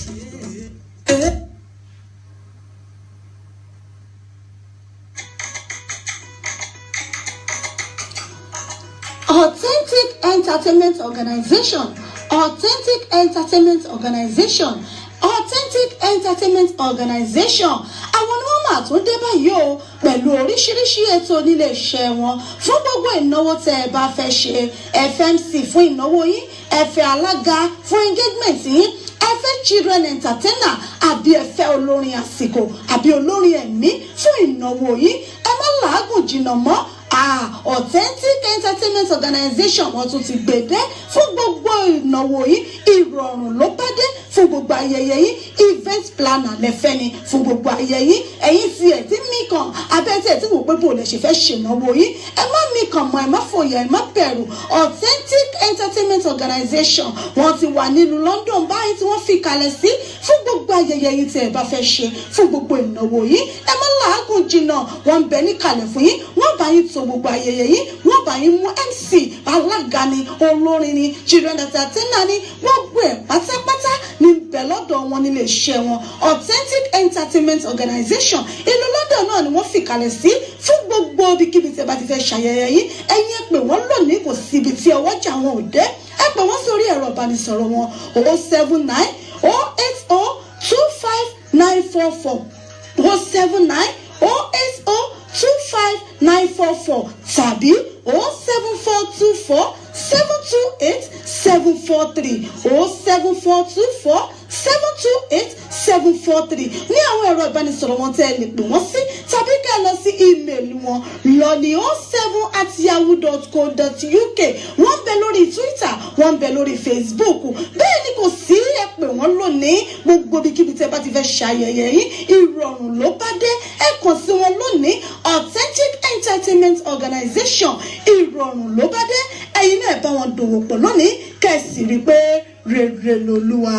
Authentic Entertainment Organization. Authentic Entertainment Organization. Authentic Entertainment Organization. Àwọn ni wọ́n máa tún dé báyìí o pẹ̀lú oríṣiríṣi ètò nílé iṣẹ́ wọn fún gbogbo ìnáwó tẹ́ ẹ bá fẹ́ ṣe. FMC fún ìnáwó yín, ẹ fẹ́ alága fún engagement yín, ẹ fẹ́ children entertainer àbí ẹ fẹ́ olórin àsìkò àbí olórin ẹ̀mí fún ìnáwó yín. Ẹ má làágùn jìnnà mọ́. Authentic Entertainment Organization wọ́n tún ti gbèdé fún gbogbo ìnáwó yìí ìrọ̀rùn ló bá dé fún gbogbo ayẹyẹ yìí event planner lẹ́fẹ́ ni fún gbogbo ayẹyẹ yìí ẹ̀yin tí ẹ̀ tí mí kan abẹ́tẹ̀ tí wò pé bò lè ṣe fẹ́ ṣènáwó yìí ẹ má mí kan mọ́ ẹ má fòyà ẹ má bẹ̀rù. Authentic Entertainment Organization wọ́n ti wà nílùú London báyìí tí wọ́n fi kalẹ̀ sí fún gbogbo ayẹyẹ yìí tí ẹ bá fẹ́ ṣe fún gbogbo ìnáwó yìí ẹ má làágùn jìnnà wọ́n ń bẹ ní kalẹ̀ fún yín wọ́n bá yín tó gbogbo ayẹyẹ yìí wọ́n wọ́n bá yín mú MC alága ni olórin ni children entertainer ni gbogbo ẹ̀ pátápátá ní bẹ̀ lọ́dọ̀ wọn nílé iṣẹ́ wọn Authentic Entertainment Organization ìlú London náà ni wọ́n fìkàlẹ̀ sí fún gbogbo ibikíbi tí ẹ bá ti fẹ́ ṣayẹyẹ yìí ẹ̀yin ẹ pè wọ́n lónìí kò síbi tí ọwọ́jà wọn ò dé ẹ pè wọ́n sórí ẹ̀rọ ìbánisọ̀rọ̀ wọn 079 080 25944 079 080 25944 tàbí 07424 728 743 07424 728 743 ní àwọn ẹ̀rọ ìbánisọ̀rọ̀ wọn tẹ́ ẹ lè pè wọ́n sí tàbí ká lọ sí ímeèlì wọn loni07@yahoo.co.uk wọ́n ń bẹ lórí Twitter wọ́n ń bẹ lórí Facebook bẹ́ẹ̀ ni kò sí ẹ pè wọ́n lónìí gbogbo ibikíbi tẹ́ bá ti fẹ́ ṣayẹyẹ yìí ìrọ̀rùn ló bá dé ẹ kàn sí wọn lónìí Authentic Entertainment Organization ìrọ̀rùn ló bá dé ẹ̀yin náà bá wọn dòwò pọ̀ lónìí kẹ̀sì rí pé rere lolúwa.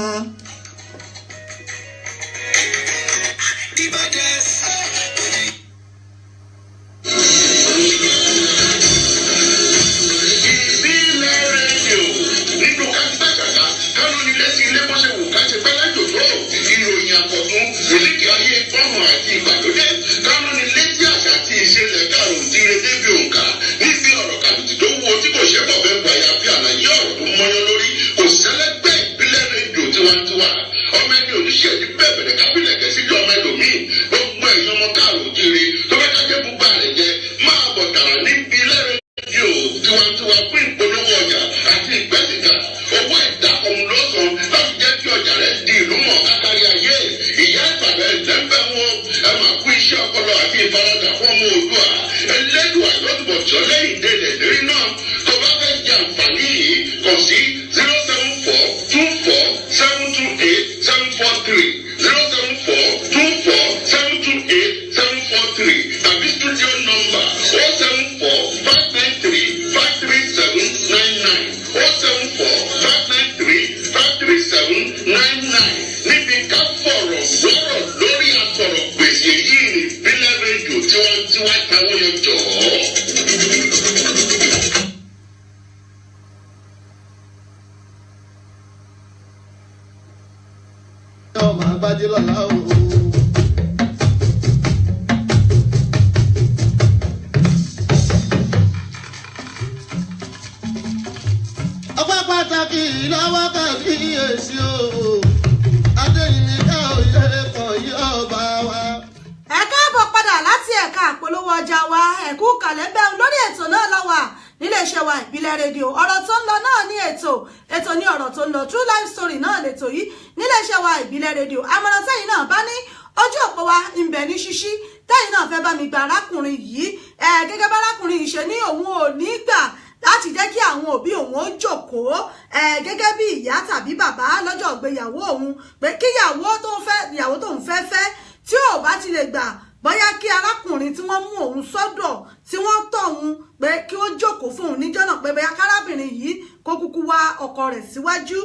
Síwájú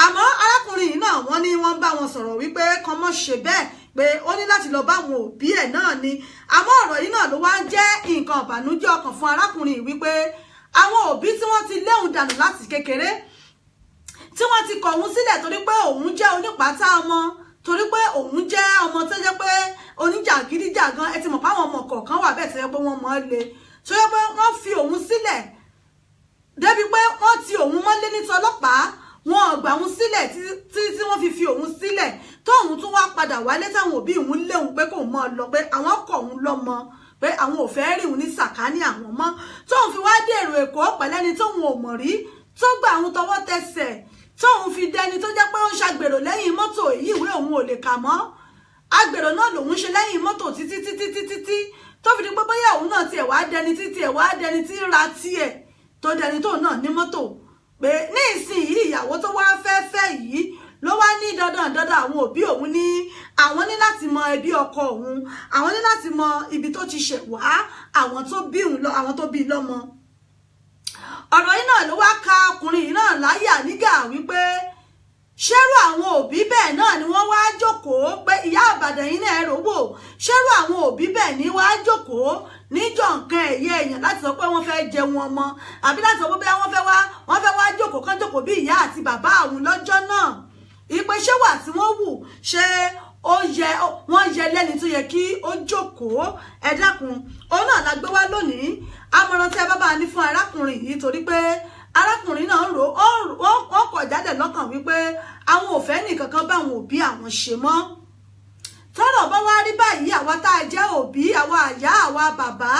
àmọ́ arákùnrin yìí náà wọ́n ní wọ́n bá wọn sọ̀rọ̀ wípé kàn mọ́ ṣe bẹ́ẹ̀ pé ó ní láti lọ bá àwọn òbí ẹ̀ náà ni àmọ́ ọ̀rọ̀ yìí náà ló wá ń jẹ́ nǹkan ìbànújẹ́ ọkàn fún arákùnrin yìí wípé àwọn òbí tí wọ́n ti léhùn dànù láti kékeré tí wọ́n ti kọ̀ òun sílẹ̀ torí pé òun jẹ́ onípàtà ọmọ torí pé òun jẹ́ ọmọ tó jẹ́ pé oníjàgídíjàgan ẹ ti mọ̀ páwọn ọmọ kọ̀ọ̀kan wà bẹ́ẹ̀ tó yẹ pé wọ́n mọ̀ ọ́ le tó yẹ pé wọ́n fi òun sílẹ̀ débi pé wọ́n ti òun mọ́lé ní tọlọ́pàá wọn gbà òun sílẹ̀ tí wọ́n fi òun sílẹ̀ tóun tún wá padà wálé táwọn òbí òun léhùn pé kò mọ́ ọ lọ pé àwọn kọ̀ òun lọ́mọ pé àwọn ò fẹ́ rí òun ní sàkání àwọn mọ́ tóun fi wá dèrò Èkó pẹ̀lẹ́ni tóun ò mọ̀ rí tó gbà òun tọwọ́ tẹsẹ̀ tóun fi dẹni tó jẹ́ pé ó ń ṣàgbèrò lẹ́yìn mọ́tò èyí ìwé òun ò lè kà mọ́ agbèrò náà lòun ṣe lẹ́yìn mọ́tò títí tó fi di pé bóyá òun náà tiẹ̀ wá dẹni tí ra tiẹ̀ tó dẹni tóun náà ní mọ́tò pé ní ìsinyìí ìyàwó tó wá fẹ́ yìí ló wá ní dandan àwọn òbí òun ní àwọn ní láti mọ ẹbí ọkọ òun àwọn ní láti mọ ibi tó ti ṣẹ̀ wá àwọn tó bí lọ́mọ ọ̀rọ̀ yìí náà ló wá ka ọkùnrin yìí náà láyà nígà wípé ṣẹ́rù àwọn òbí bẹ́ẹ̀ náà ni wọ́n wá jókòó pé ìyá àbàdàn yìí náà rò wò ṣẹ́rù àwọn òbí bẹ́ẹ̀ ni wá jókòó níjọ́ nǹkan ẹ̀yẹ èèyàn láti sọ pé wọ́n fẹ́ jẹun ọmọ àbí láti sọ pé wọ́n fẹ́ wá jókòó kán jókòó bí ìyá àti bàbá àwọn lọ́jọ́ náà ìpè ṣé wà tí wọ́n wù ṣé wọ́n yẹ lẹ́ni tó yẹ kí ó jókòó ẹ dákun òun náà la gbé wá lónìí àmọ̀ràn tí ẹ bá ní fún arákùnrin yìí torí pé arákùnrin náà ó kọ̀ jáde lọ́kàn wípé àwọn ò fẹ́ nìkan kan bá àwọn òbí àwọn ṣe mọ́ tọ́rọ̀ bá wá rí báyìí àwa tá a jẹ́ òbí àwa àyá àwa bàbá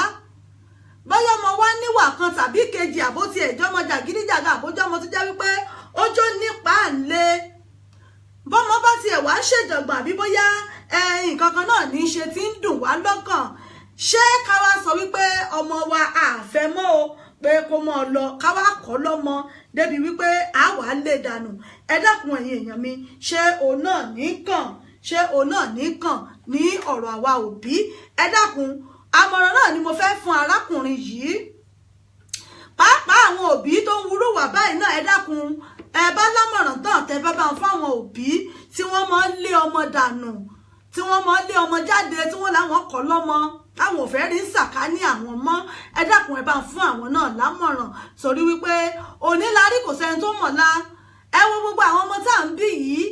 bóyá ọmọ wa níwà kan tàbí kejì àbótí ẹ̀jọ́ ọmọ jàgídíjàgà àbójọ́ ọmọ tó jẹ́ wípé ó jó nípa ńlẹ̀ bọ́mọ bá tiẹ̀ wá ṣèjọ̀gbọ̀n àbí bóyá nǹkan kan náà ní í ṣe tí ń dùn wá lọ́kàn ṣé ká wá sọ wípé ọmọ wa àfẹ́ mọ́ o pé kó mọ́ ọ lọ ká wá kọ́ lọ́mọ débi wípé a wà á lè dànù ẹ dákun ẹ̀yin èèyàn mi ṣé òun náà ní kàn ní ọ̀rọ̀ àwa òbí ẹ dákun àmọ̀ràn náà ni mo fẹ́ fún arákùnrin yìí pàápàá àwọn òbí tó ń wúrú wà báyìí náà ẹ dákun ẹ bá lámọ̀ràn tán tẹ bá bá ń fáwọn òbí tí wọ́n máa ń lé ọmọ dànù tí wọ́n máa ń lé ọmọ jáde tí wọ́n láwọn kọ́ lọ́mọ táwọn ò fẹ́ rí sàkání àwọn mọ́ ẹ dákun ẹ bá ń fún àwọn náà lámọ̀ràn torí wípé onílárí kò sẹ́ni tó mọ̀lá ẹ wo gbogbo àwọn ọmọ tá à ń bí yìí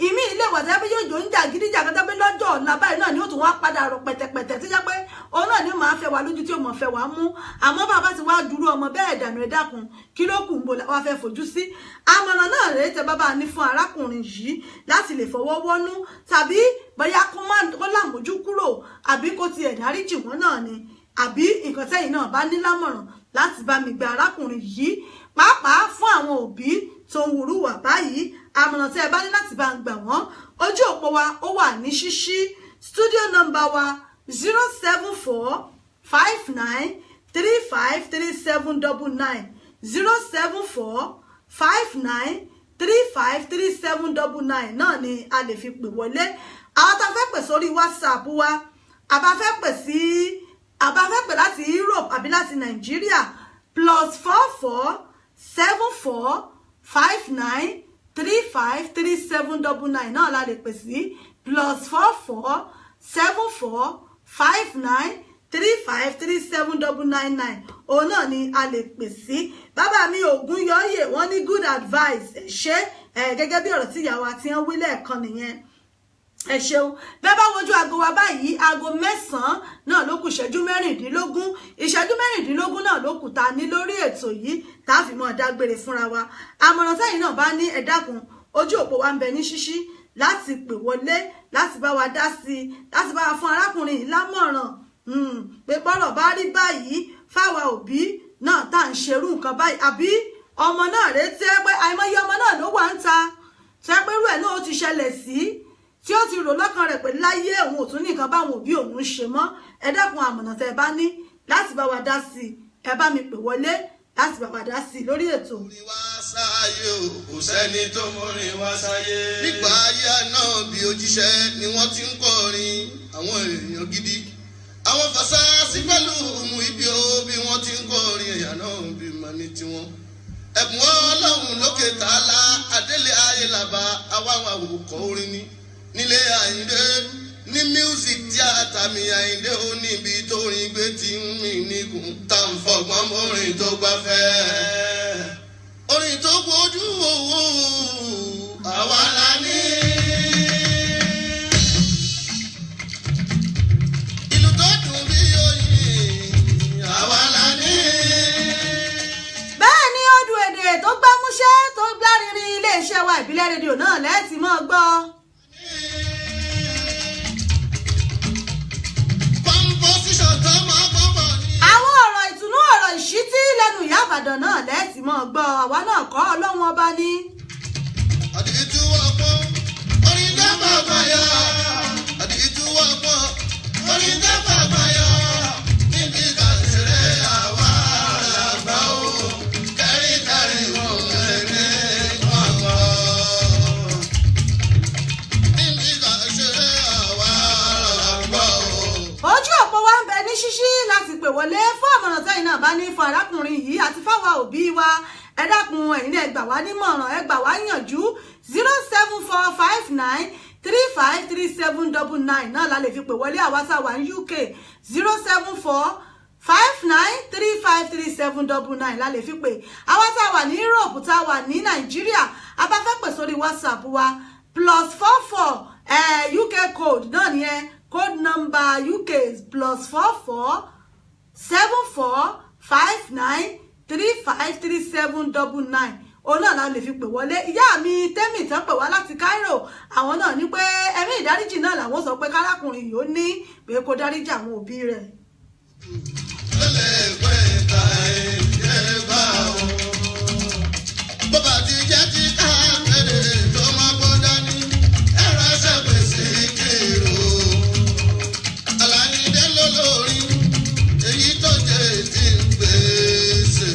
ìmí ilé ìwà tẹ́bí yóò jò ń jà gídíjà kẹta pé lọ́jọ́ ọ̀la báyìí náà ni ó tún wá padà rọ pẹ̀tẹ̀pẹ̀tẹ̀ tí jẹ́ pé òun náà ni màá fẹ́ wà lójú tí ó mọ̀ fẹ́ wà mú àmọ́ bàbá ti wá dúró ọmọ bẹ́ẹ̀ dànù ẹ dákun kí ló kù ń bò wá fẹ́ fojú sí àmọ̀ràn náà rèé tẹ bàbá ní fún arákùnrin yìí láti lè fọwọ́ wọ́nú tàbí bóyá kó làmójú kúrò àbí kó tiẹ̀ dáríjì wọ́n náà ni àbí nǹkan tẹ́yìn náà bá ní lámọ̀ràn láti bá mi gba arákùnrin yìí pàápàá fún àwọn òbí tó ń wúrú wà báyìí àmọ̀ràn tí ẹ bá ní láti bá ń gbà wọ́n ojú òpó wa ó wà ní ṣíṣí studio number wa 07459353799 07459353799 náà ni a lè fi pè wọlé àwọn tá a fẹ́ pè sórí WhatsApp wa àbá fẹ́ pè láti Europe àbí láti Nàìjíríà +447459353799 náà la lè pè sí +447459353799 òun náà ni a lè pè sí bàbá mi Ògúnyọyè wọ́n ní good advice ẹ ṣé gẹ́gẹ́ bí ọ̀rọ̀ tí ìyàwó àti ẹ̀ ń wí lẹ́ẹ̀kan nìyẹn ẹ ṣeun bẹ́ẹ̀ bá wojú aago wa báyìí aago 9 náà ló kù ìṣẹ́jú mẹ́rìndínlógún náà ló kù ta ní lórí ètò yìí tá a fi mọ́ dágbére fúnra wa àmọ̀ràn tẹ́yìn náà bá ní ẹ dákun ojú òpó wa ń bẹ ní ṣíṣí láti pè wọlé láti bá wa dá sí i láti bá wa fún arákùnrin yìí lámọ̀ràn pé bọ́rọ̀ bá rí báyìí fáwa òbí náà tá à ń ṣerú nǹkan báyìí àbí ọmọ náà retí ẹ pé àìmọye ọmọ náà ló wà ń ta tẹ́ pé irú ẹ̀ náà ó ti ṣẹlẹ̀ sí tí ó ti rò lọ́kàn rẹ̀ pé láyé òun ò tún ní nǹkan báwọn òbí òun ṣe mọ́ ẹ dákun àmọ̀ràn tẹ́ ẹ bá ní láti bá wa dá sí i ẹ bá mi pè wọlé láti bá wa dá sí i lórí ètò. orin wá sáyé o kò sẹ́ni tó mórin wá sáyé. nígbà ayé náà bí òjíṣẹ́ ni wọ́n ti ń kọrin àwọn èèyàn gidi àwọn fàṣásí pẹ̀lú ohun ibi o bí wọ́n ti ń kọrin ẹ̀yà náà bí mà ní tiwọn. ẹ̀bùn Ọlọ́run lókè tààlà adélé ayé làbá awáwọn àwòkọ́ orin ni nílé Àyìndé ní music tíátà mi Àyìndé ó níbi tó rin gbé tí ń rìn nígùn tá ń fọgbọ́n mọ́rin tó gbafẹ́ orin tó gbójú owó àwa la ní. ìlú tó dùn bí oyin àwa la ní. bẹ́ẹ̀ ni ọdún èdè tó gbámúṣé tó gbárinrin iléeṣẹ́ wa ìbílẹ̀ rédíò náà lẹ́ẹ̀tì mọ́ gbọ́. àwọn ọ̀rọ̀ ìtùnú ọ̀rọ̀ ìṣítí lẹ́nu ìyá Ìbàdàn náà lẹ́ẹ̀tì mọ́ gbọ́ àwa náà kọ́ Ọlọ́run ọba ní. àdìtú ọgbọ́n orin dábà fàyà àdìtú ọgbọ́n orin dábà fàyà níbi kàṣẹrẹ àwa àgbà ó kẹrìkẹrì wọn kẹrẹ wọn kọ. níbi kàṣẹrẹ àwa àgbà ó. ojú òpó wa ń bẹ ní ṣíṣí láti pè wọlé fún àmọ̀ràn tẹ́yìn náà bá ní fún arákùnrin yìí àti fáwa òbí wa ẹ dákun ẹ̀yin náà ẹ gbà wá nímọ̀ràn ẹ gbà wá yànjú 07459353799 náà la lè fi pè wọlé àwa tá wà ní UK 07459353799 59353799 la lè fi pè àwa tá wà ní Europe tá wà ní Nàìjíríà a bá fẹ́ pè sórí WhatsApp wa +44 UK code náà ni code number UK is +44 74 59 353799 òun náà la lè fi pè wọlé. Ìyá mi Tẹ́mì tán pè wá láti Cairo àwọn náà ní pé ẹ̀mí ìdáríjì náà làwọn sọ pé kárákùnrin yìí ó ní pé kó dáríjì àwọn òbí rẹ̀. bọ́bá ti jẹ́ ti ká pẹ̀lẹ́ tó máa bọ́ dání ẹ̀rọ ẹsẹ̀ pèsè kérò Àlàyé lólórí èyí tó jẹ́ ti ń pèsè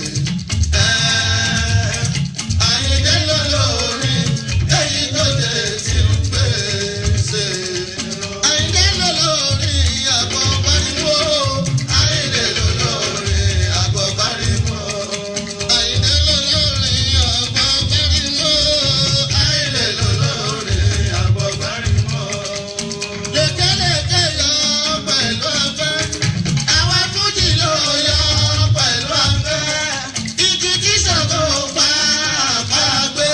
Àyìndé lólórí èyí tó jẹ́ ti ń pèsè Àyìndé lólórí àgbọ̀ pariwo Àyìndé lólórí àgbọ̀ pariwo Àyìndé lólórí àgbọ̀ pariwo Àyìndé lólórí àgbọ̀ pariwo lékeleke yọ pẹ̀lú afẹ́ àwa fújì ló yọ pẹ̀lú afẹ́ igi tí Ṣàngó pa àpagbé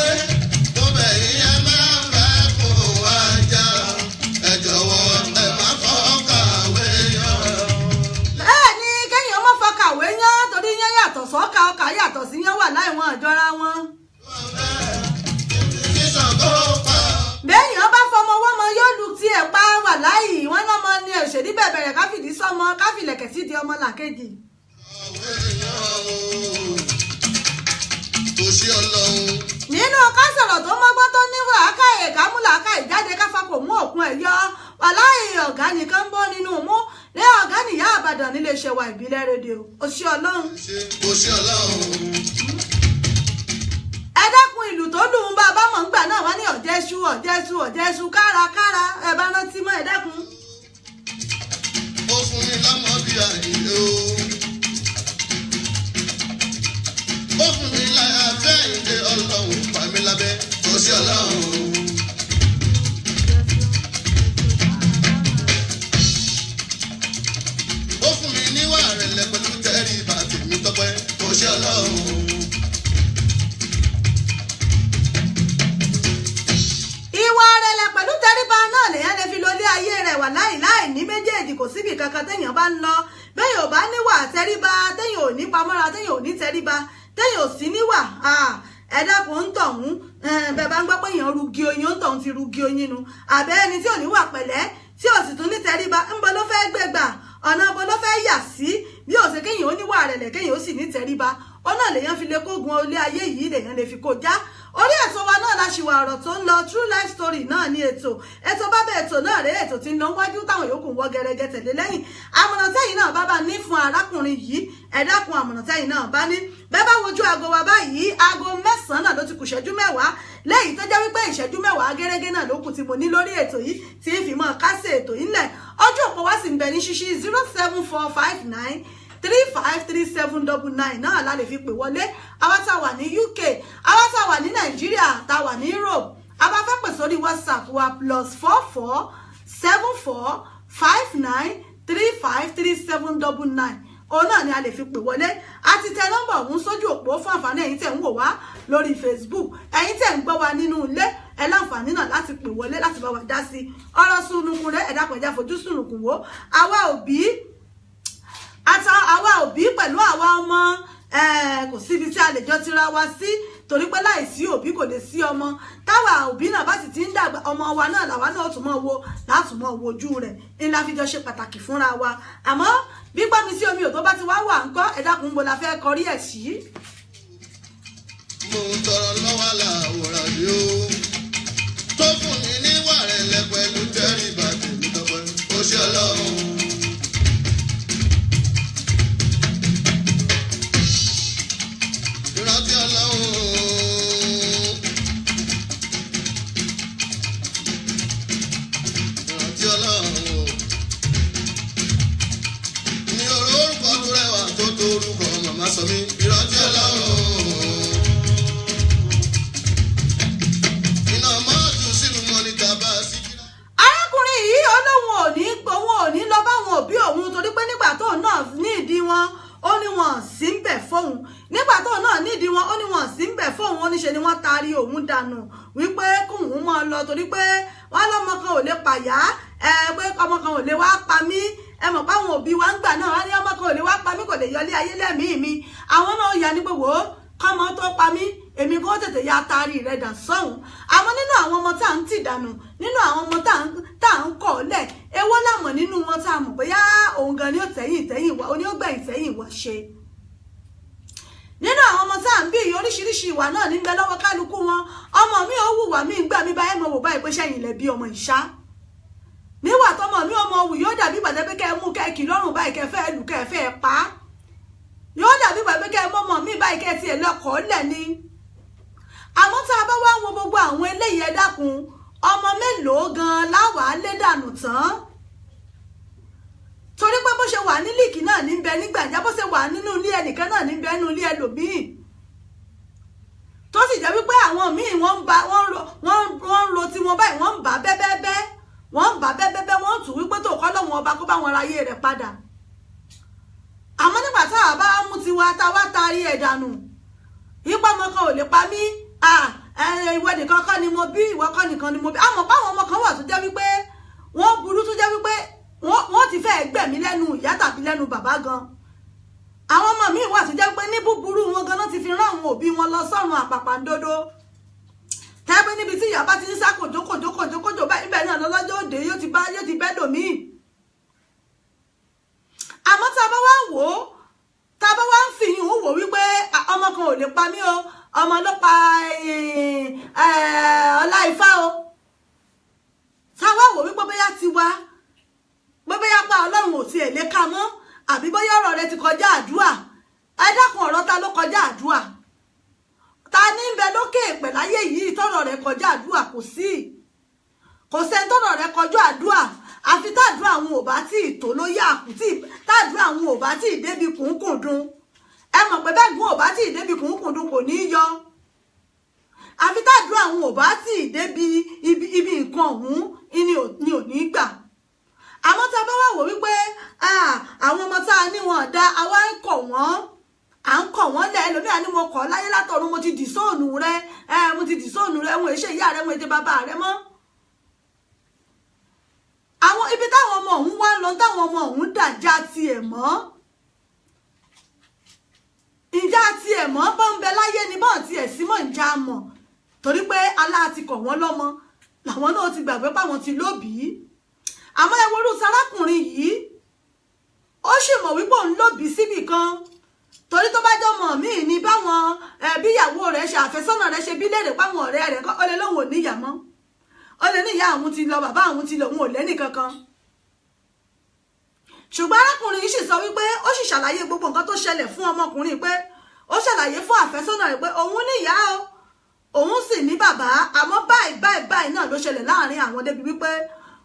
tó bẹ̀yìn ẹ máa ń bá kó wá jà ẹ jọ̀wọ́ ẹ má fọkàwé yọ. Bẹ́ẹ̀ ni kéèyàn má fọkàwé yán torí yán yàtọ̀ sọ́ka ọkà yàtọ̀ sí yán wà láì wọn àjọra wọn. Tí Ṣàngó pa Béèyàn bá fọmọ wọ́mọ yóò lu tiẹ̀ pa wà láì wọ́n náà mọ ní òṣèlú bẹ̀bẹ̀rẹ̀ káfìdí sọmọ káfìlẹ̀kẹ̀ sí di ọmọ làkejì. àwé yọ kò sí Ọlọ́run. Nínú ká sọ̀rọ̀ tó mọ́gbọ́n tó ní làákàyè kámú làákàyè jáde káfa kò mú òkun ẹ̀ yọ wàláì ọ̀gá nìkan ń bọ́ nínú mú ní ọ̀gá nìyá Ìbàdàn nílé iṣẹ́ wa ìbílẹ̀ rédíò òṣì Ọlọ́run. Kò sí Ọlọ́run. Ẹ dákun ìlú tó dùn bá a bá mọ̀ ń gbà náà wá ní ọ̀jẹ́sù kárakára ẹ bá rántí mọ́ ẹ dákun. Ó fún mi lámọ́ bí Àyìndé o. Ó fún mi láyà fẹ́ Àyìndé Ọlọ́run pa mí lábẹ́ kò sí Ọlọ́run. Ó fún mi níwà rẹ̀lẹ̀ pẹ̀lú tẹríba tèmi tọ́pẹ́ kò sí Ọlọ́run. Ìwà rẹ̀lẹ̀ pẹ̀lú tẹríba náà lèyàn lè fi lólé ayé rẹ̀ wà láì ní méjèèjì kò síbi kankan téèyàn bá ń lọ bẹ́ẹ̀ ò bá níwà tẹríba téèyàn ò ní pamọ́ra téèyàn ò ní tẹríba téèyàn ò sí níwà ẹ dákun ń tọ̀hún bẹ́ẹ̀ bá ń gbọ́ pé èèyàn rugi oyin ń tọ̀hún ti rugi oyin nu àbẹ́ ẹni tí ò níwà pẹ̀lẹ́ tí ò sì tún ní tẹríba ńbo ló fẹ́ gbégbà ọ̀nà ńbo ló fẹ́ yà sí bí ò ṣe kéèyàn ó níwà rẹ̀lẹ̀ kéèyàn ó sì ní tẹríba ó náà lèyàn fi lè kógun olé ayé yìí lèyàn lè fi kó já orí ètò wa náà láṣìwà ọ̀rọ̀ tó ń lọ True Life Story náà ní ètò bábẹ́ ètò náà rèé ètò tí ń lọ wájú táwọn yòókù wọ́ gẹ́rẹ́gẹ́ tẹ̀lé lẹ́yìn àmọ̀ràn tẹ́yìn náà bá ní fún arákùnrin yìí ẹ dákun àmọ̀ràn tẹ́yìn náà bá ní bẹ́ẹ̀ bá wojú aago wa báyìí aago 9 náà ló ti kù ìṣẹ́jú 10 lẹ́yìn tó jẹ́ wípé ìṣẹ́jú 10 gẹ́rẹ́gẹ́ náà ló kù tí mo ní lórí ètò yìí tí ń fi mọ́ kásẹ̀ ètò yìí ńlẹ̀ ọjọ́ òpó wá sì ń bẹ ní ṣíṣí 07459 353799 náà la lè fi pè wọlé àwa tá wà ní UK àwa tá wà ní Nàìjíríà tá wà ní Europe a bá fẹ́ pè sórí WhatsApp wa +44 74 59 353799 òun náà ni a lè fi pè wọlé a ti tẹ nọ́mbà ọ̀hún sójú òpó fún àǹfààní ẹ̀yin tẹ̀ ń wò wá lórí Facebook ẹ̀yin tẹ̀ ń gbọ́ wa nínú ilé ẹ láǹfààní náà láti pè wọlé láti bá wa dá sí ọ̀rọ̀ sunukun rẹ̀ ẹ̀dá pẹ̀já fojú sunukun wo àwa òbí pẹ̀lú àwa ọmọ kò síbi tí a lè jọ tira wa sí torí pé láìsí òbí kò lè sí ọmọ táwa òbí náà bá sì ti ń dàgbà ọmọ wa náà làwa náà tún mọ́ wo látún mọ́ wojú rẹ̀ ńlá fi jọ ṣe pàtàkì fúnra wa àmọ́ bí gbọ́mi sí omi ò tó bá ti wá wà ńkọ́ ẹ dákun bo la fẹ́ kọrí ẹ̀ sí. Mo ń tọrọ lọ́wọ́ làwòrán ni ó tó fún mi níwà rẹ̀lẹ̀ pẹ̀lú tẹríba tèmi tọ́pẹ́ kò sí Ọlọ́run. Ìrántí Ọlọ́run. Ìrántí Ọlọ́run. Mi ò rórúkọ tó rẹwà tó tó orúkọ màmá sọ mí. Ìrántí Ọlọ́run. taari òun dànù wípé kóun máa lọ torí pé wọn lọmọ kan ò lè pàyà pé ọmọ kan ò lè wá pa mí mọ̀ páwọn òbí wa ń gbà náà wá ní ọmọ kan ò lè wá pa mí kò lè yọlé ayé lẹ́mìí mi àwọn náà yà ní gbogbo kọ́mọ tó pa mí èmi kò tètè ya taari rẹ̀ dà sọ́hùn àmọ́ nínú àwọn ọmọ tá à ń tì dànù nínú àwọn ọmọ tá à ń kọ̀ lẹ̀ èwo lámọ̀ nínú wọn tá a mọ̀ bóyá òun gan ni ó tẹ̀yìn wá oní ó gbẹ̀yìn tẹ̀yìn wá ṣe nínú àwọn ọmọ tá à ń bí oríṣiríṣi ìwà náà níbẹ̀ lọ́wọ́ kálukú wọn ọmọ mi ò wùwà mí gbà mí báyẹn mọ̀ wò báyìí pé sẹ́yìn lẹ̀ bí ọmọ ìṣá níwà tọmọ mi ọmọ wù yóò dàbí ìgbà pé kẹ́ ẹ mú kẹ́ẹ̀kì lọ́rùn báyìí kẹ́ fẹ́ lù kẹ́ fẹ́ pa á yóò dàbí ìgbà pé kẹ́ ẹ mọ́mọ́ mi báyìí kẹ́ tiẹ̀ lọ́kọ̀ọ́ lẹ̀ ni àmọ́ tá a bá wá wo gbogbo àwọn eléyìí ẹ dákun ọmọ mélòó gan láwàá lé dànù tán torí pé bó ṣe wà ní líìkì náà níbẹ̀ nígbàjá bó ṣe wà nínú ilé ẹnìkan náà níbẹ̀ nínú ilé ẹlòmíì tó sì jẹ́ wípé àwọn míì wọ́n ń ro tí wọ́n báyìí wọ́n ń bà bẹ́bẹ́bẹ́ wọ́n ń bà bẹ́bẹ́bẹ́ wọ́n ń tù wípé tó kọ́ lọ́wọ́n ọba kó bá wọn ráyé rẹ̀ padà àmọ́ nígbà tá a bá mú tiwa tá a wá taari ẹ̀ dànù yípa ọmọ kan ò lè pa mí ìwọ nìkan kọ́ ni mo bí ìwọ kọ́ nìkan ni mo bí àmọ́ báwọn ọmọ kan wà tó jẹ́ wípé wọ́n burú tó jẹ́ wípé wọ́n ti fẹ́ gbẹ̀mí lẹ́nu ìyá tàbí lẹ́nu bàbá gan àwọn ọmọ míì wà tó jẹ́ pé ní búburú wọn gan náà ti fi rán àwọn òbí wọn lọ sọ́run àpàpàǹdodo tẹ́gbẹ́ níbi tí ìyá bá ti ń sá kòjókòjókòjókòjò bá ibẹ̀ náà lọ́jọ́ òde yóò ti bẹ́ dòmíì àmọ́ tá a bá wá wò ó tá a bá wá ń fìyìn wò wípé ọmọ kan ò lè pa mí o ọmọ ló pa ọlá ifá o tá a wá wò wípé bóyá ti wá bóyá pa ọlọ́run ò tiẹ̀ lè ka mọ́ àbí bóyá ọ̀rọ̀ rẹ ti kọjá àdúà ẹ dákun ọ̀rọ̀ ta ló kọjá àdúà ta ní ń bẹ lókè èpè láyé yìí tọ́rọ̀ rẹ kọjá àdúà kò sí kò sẹ́ni tọ́rọ̀ rẹ kọjá àdúà àfi tàdúrà àwọn ò bá tí ì tó ló yá àkùtì tàdúrà àwọn ò bá tí ì débi kùnkùndùn ẹ mọ̀ pé bẹ́ẹ̀ gún ò bá tí ì débi kùnkùndùn kò ní í yọ àfi tàdúrà àwọn ò bá tí ì débi ibi nǹkan ọ̀hún ni ò ní gbà àmọ́ tá a bá wà wò wípé àwọn ọmọ tá a ní wọn dá àwa ń kọ̀ wọ́n lẹ̀ ẹlòmíà ni mo kọ̀ láyé látọ̀run mo ti dì sóònù rẹ wọn èṣe ìyá rẹ wọn ètè bàbá rẹ mọ́ àwọn ibi táwọn ọmọ ọ̀hún wá ń lọ táwọn ọmọ ọ̀hún dà já tiẹ̀ mọ́ ìjà tiẹ̀ mọ́ bọ́ ń bẹ láyé ni bọ́ọ̀ tiẹ̀ sí mọ́ ìjà mọ̀ torí pé aláàtì kọ̀ wọ́n lọ́mọ làwọn náà ti gbàgbé páwọn ti lóbìí àmọ́ ẹwọ́rú sarákùnrin yìí ó sì mọ̀ wípé òun lóbìí síbì kan torí tó bá jọmọ míì ní báwọn bí ìyàwó rẹ̀ ṣe àfẹ́sọ́nà rẹ̀ ṣe bí léèrè páwọn ọ̀rẹ́ rẹ̀ kọ́ ó lè lóun ò níyà mọ́ ó lè ní ìyá àwọn ti lọ bàbá àwọn ti lọ òun ò lẹ́nì kankan ṣùgbọ́n arákùnrin yìí sì sọ wípé ó sì ṣàlàyé gbogbo nǹkan tó ṣẹlẹ̀ fún ọmọkùnrin pé ó ṣàlàyé fún àfẹ́sọ́nà rẹ̀ pé òun níyà o òun sì ní bàbá àmọ́ báyìí náà ló ṣẹlẹ̀ láàrin àwọn débi wípé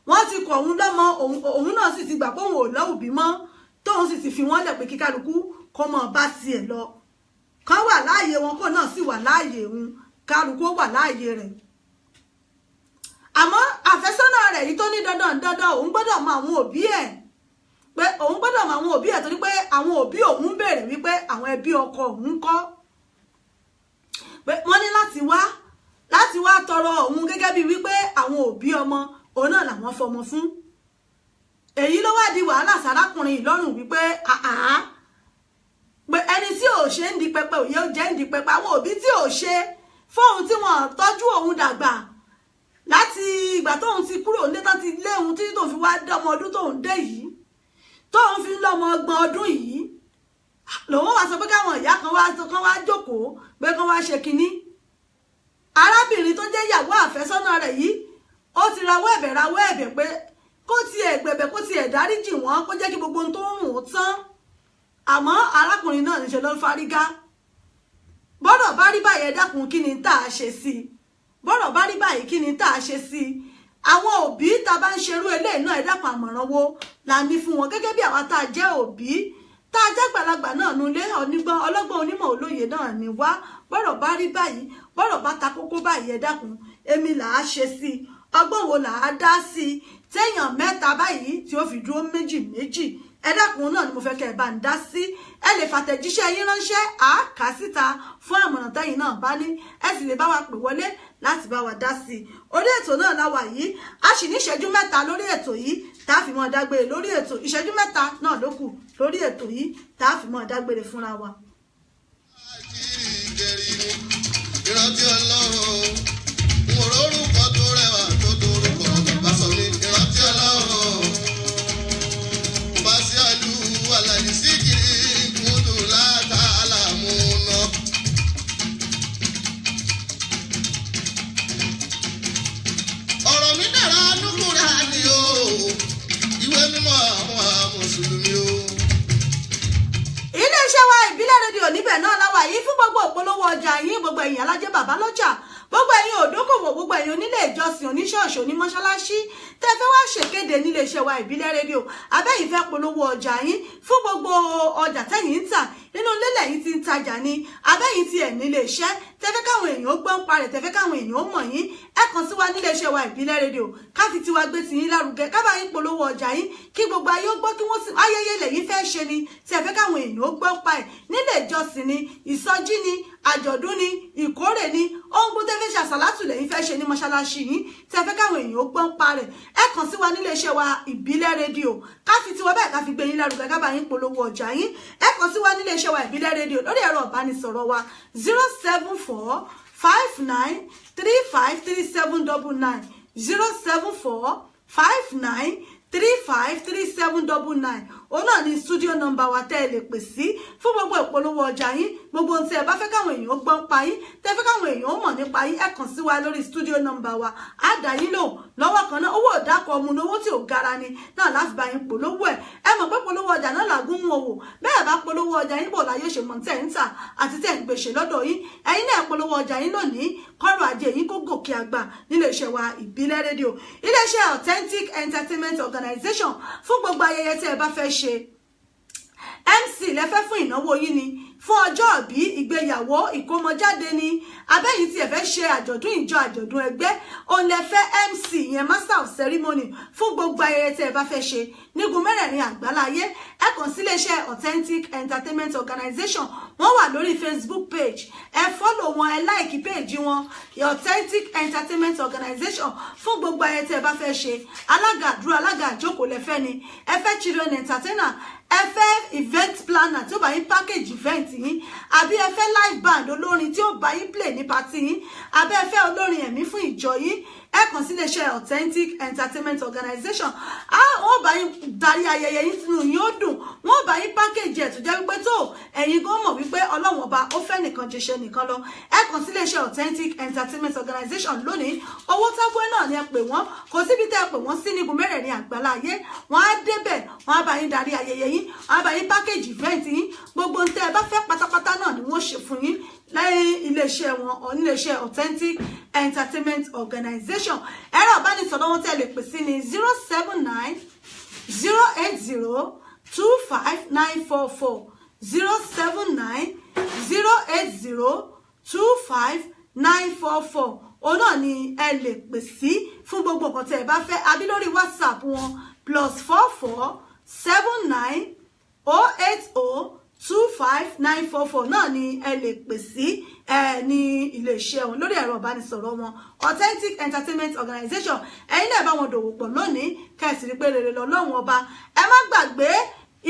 wọ́n ti kọ̀ òun lọ́mọ òun náà sì ti gbà pé òun ò lọ́wùbí mọ́ tóun sì ti fi wọ́n lẹ̀ pé kí kálukú kó mọ̀ bá tiẹ̀ lọ kán wà láàyè wọn kó náà sì wà láàyè òun kálukú wà láàyè rẹ̀ àmọ́ àfẹ́sọ́nà rẹ̀ yìí tó ní dandan òun gbọ́dọ̀ mọ àwọn òbí ẹ̀ pé òun gbọ́dọ̀ mọ àwọn òbí ẹ̀ torí pé àwọn òbí òun béèrè wípé àwọn ẹbí ọkọ òun kọ́ pé wọ́n ní láti wá tọrọ òun gẹ́gẹ́ bí wípé àwọn òbí ọmọ òun náà làwọn fọmọ fún èyí ló wá di wàhálà sárákùnrin ìlọ́rùn wípé pé ẹni tí ò ṣe ń di pẹpẹ òye ó jẹ́ ń di pẹpẹ àwọn òbí tí ò ṣe fóun tí wọ́n tọ́jú òun dàgbà láti ìgbà tóun ti kúrò nílé tán ti lé òun títí tóun fi wá dọ́mọ ọdún tóun dé yìí tóun fi lọ́mọ ọgbọ̀n ọdún yìí lòun wá sọ pé káwọn ìyá kan wá jókòó pé kán wá ṣe kinní arábìnrin tó jẹ́ ìyàwó àfẹ́sọ́nà rẹ̀ yìí ó ti rawọ́ ẹ̀bẹ̀ pé kó tiẹ̀ gbẹ̀bẹ̀ kó tiẹ̀ dáríjì wọ́n kó jẹ́ kí gbogbo ohun tó ń rùn ó tán àmọ́ arákùnrin náà níṣẹ́ ló ń fárígá bọ́rọ̀ bá rí báyìí ẹ dákun kí ni tá a ṣe sí i bọ́rọ̀ bá rí báyìí kí ni tá a ṣe sí i àwọn òbí tá a bá ń ṣerú eléyìí náà ẹ dákun àmọ̀ràn wo la ní fún wọn gẹ́gẹ́ bí àwa tá a jẹ́ òbí tá a jẹ́ gbàlagbà náà nulẹ̀ onígbọ́n ọlọ́gbọ́n onímọ̀ olóye náà ní wá bọ́rọ̀ bá rí báyìí bọ́rọ̀ bá ta kókó báyìí ẹ dákun èmi là á ṣe sí i ọgbọ́n wo là á dá sí i téèyàn mẹ́ta báyìí tí ó fi dúró méjì ẹ dákun náà ni mo fẹ́ kẹ́ ẹ bá ń dá sí ẹ lè fàtẹ̀jíṣẹ́ yín ránṣẹ́ àáká síta fún àmọ̀ràn tẹ́yìn náà bá ní ẹ sì lè bá wa pè wọlé láti bá wa dá sí i orí ètò náà láwa yìí a sì ní ìṣẹ́jú mẹ́ta lórí ètò yìí tá a fi mọ́ dágbére lórí ètò ìṣẹ́jú mẹ́ta náà ló kù lórí ètò yìí tá a fi mọ́ dágbére fúnra wa. ìrántí ọlọ́run mo rórúkọ tó rẹwà tó torúkọ bàbá sọ mi ìrántí ọlọ́run bá sí àlù àlàyé sí kiri kúndùn látàlà mú ná. ọ̀rọ̀ mi dára nùkúrẹ́ àní o ìwé mímọ́ àwọn mùsùlùmí o. iléeṣẹ́ wa ìbílẹ̀ rédíò níbẹ̀ náà láwa yìí fún gbogbo òpolówó ọjà yín gbogbo ẹ̀yin alájẹ́ bàbá lọ́jà gbogbo ẹ̀yin òdókòwò gbogbo ẹ̀yin onílé ìjọsìn oníṣọ́ọ̀ṣì onímọ́ṣáláṣí tẹ́ fẹ́ wá ṣèkéde níléeṣẹ́ wa ìbílẹ̀ rédíò abẹ́yìn fẹ́ polówó ọjà yín fún gbogbo ọjà tẹ́yìn ń tà nínú ilé lẹ́yìn tí ń tajà ni abẹ́yìn tí ẹ̀ nílé iṣẹ́ tẹ́fẹ́ káwọn èèyàn ó gbọ́n parẹ̀ tẹ́fẹ́ káwọn èèyàn ó mọ̀ yín ẹ kàn sí wa níléeṣẹ́ wa ìbílẹ̀ rédíò ká fi tiwa gbé ti yín lárugẹ ká bá yín polówó ọjà yín kí gbogbo ayé ó gbọ́ kí wọ́n sì ayẹyẹ lẹ́yìn fẹ́ ṣe ni tẹ́fẹ́ káwọn èèyàn ó gbọ́n pa ẹ̀ nílé ìjọsìn ni ìsọjí ni àjọ̀dún ni ìkórè ni ohun gbogbo tẹ́fẹ́ ṣàṣàlátù lẹ́yìn fẹ́ ṣe ní mọ́ṣáláṣí yín tẹ́fẹ́ káwọn èèyàn ó gbọ́n pa rẹ̀ ẹ kàn sí wa níléeṣẹ́ wa ìbílẹ̀ rédíò ká fi tiwa bẹ́ẹ̀ ká fi gbé yín lárugẹ ká bá yín polówó ọjà yín ẹ kàn sí wa níléeṣẹ́ wa ìbílẹ̀ rédíò lórí ẹ̀rọ ìbánisọ̀rọ̀ wa 074-5935-3799 074-5935-3799 òun náà ni studio number wa tẹ́ ẹ lè pè sí fún gbogbo ìpolówó ọjà yín gbogbo ohun tí ẹ bá fẹ́ káwọn èèyàn gbọ́n pa yín tẹ́ fẹ́ káwọn èèyàn mọ̀ nípa yín ẹ kàn sí wa lórí studio number wa á dá yín lò lọ́wọ́ kan náà owó ìdákọ̀ ọmọ owó tí ò gara ni náà láti bá yín polówó ẹ mọ̀ pé polówó ọjà náà làgún mú owó bẹ́ẹ̀ bá polówó ọjà yín bò láyé ṣe mọ̀ tẹ́ ń tà àti tẹ́ ń gbèsè lọ́dọ̀ yín ẹ̀yin náà polówó ọjà yín lónìí kọ́rọ̀ ajé yín kó gòkè àgbà níléeṣẹ́ wa ìbílẹ̀ rédíò iléeṣẹ́ Authentic Entertainment Organization fún gbogbo ayẹyẹ tí ẹ bá fẹ́ ṣe MC lẹ́fẹ́ fún ìnáwó yín ni fún ọjọ́ ìbí ìgbéyàwó ìkómọjáde ni abẹ́yìn tí ẹ fẹ́ ṣe àjọ̀dún ìjọ àjọ̀dún ẹgbẹ́ òun lẹ́fẹ́ MC yẹn master of ceremony fún gbogbo ayẹyẹ tí ẹ bá fẹ́ ṣe nígun mẹ́rẹ̀ẹ̀rin àgbáláyé ẹ kàn sí iléeṣẹ́ Authentic Entertainment Organization wọ́n wà lórí Facebook page ẹ follow wọn ẹ like page wọn Authentic Entertainment Organization fún gbogbo ayẹyẹ tí ẹ bá fẹ́ ṣe alága àdúrà alága àjókòó lẹ́fẹ́ ni ẹ fẹ́ children entertainer ẹ fẹ́ event planner tí ó bá yín package event yín àbí ẹ fẹ́ live band olórin tí ó bá yín play ní party yín àbí ẹ fẹ́ olórin ẹ̀mí fún ìjọ yín ẹ kàn sí iléeṣẹ́ Authentic Entertainment Organization wọ́n bá yín darí ayẹyẹ yín sínú yín ó dùn wọ́n bá yín package ẹ̀ tó jẹ́ wípé tó ẹ̀yin gan mọ̀ wípé Ọlọ́run ọba ó fẹ́ nìkan jẹṣẹ́ nìkan lọ ẹ kàn sí iléeṣẹ́ Authentic Entertainment Organization lónìí owó tágbé náà ni ẹ pè wọ́n kò síbi tẹ́ ẹ pè wọ́n sí nígun mẹ́rẹ̀ẹ̀rin àgbáláyé wọ́n á débẹ̀ wọ́n á bá yín darí ayẹyẹ yín wọ́n á bá yín package event yín gbogbo ohun tẹ́ ẹ bá fẹ́ pátápátá náà ni wọ́n ṣe fún yín lẹ́yìn iléeṣẹ́ wọn oníléeṣẹ́ Authentic Entertainment Organization ẹ̀rọ ìbánisọ̀rọ̀ wọn tẹ́ lè pè sí ní 079-080-25944 079-080-25944 òun náà ni ẹ lè pè sí fún gbogbo nǹkan tẹ́ ẹ bá fẹ́ àbí lórí WhatsApp wọn +44-79-080-25944 náà ni ẹ lè pè sí ní iléeṣẹ́ wọn lórí ẹ̀rọ ìbánisọ̀rọ̀ wọn Authentic Entertainment Organization ẹ̀yin náà bá wọn dòwò pọ̀ lónìí kẹ́sì rí pé rere lọ́lọ́run ọba ẹ má gbàgbé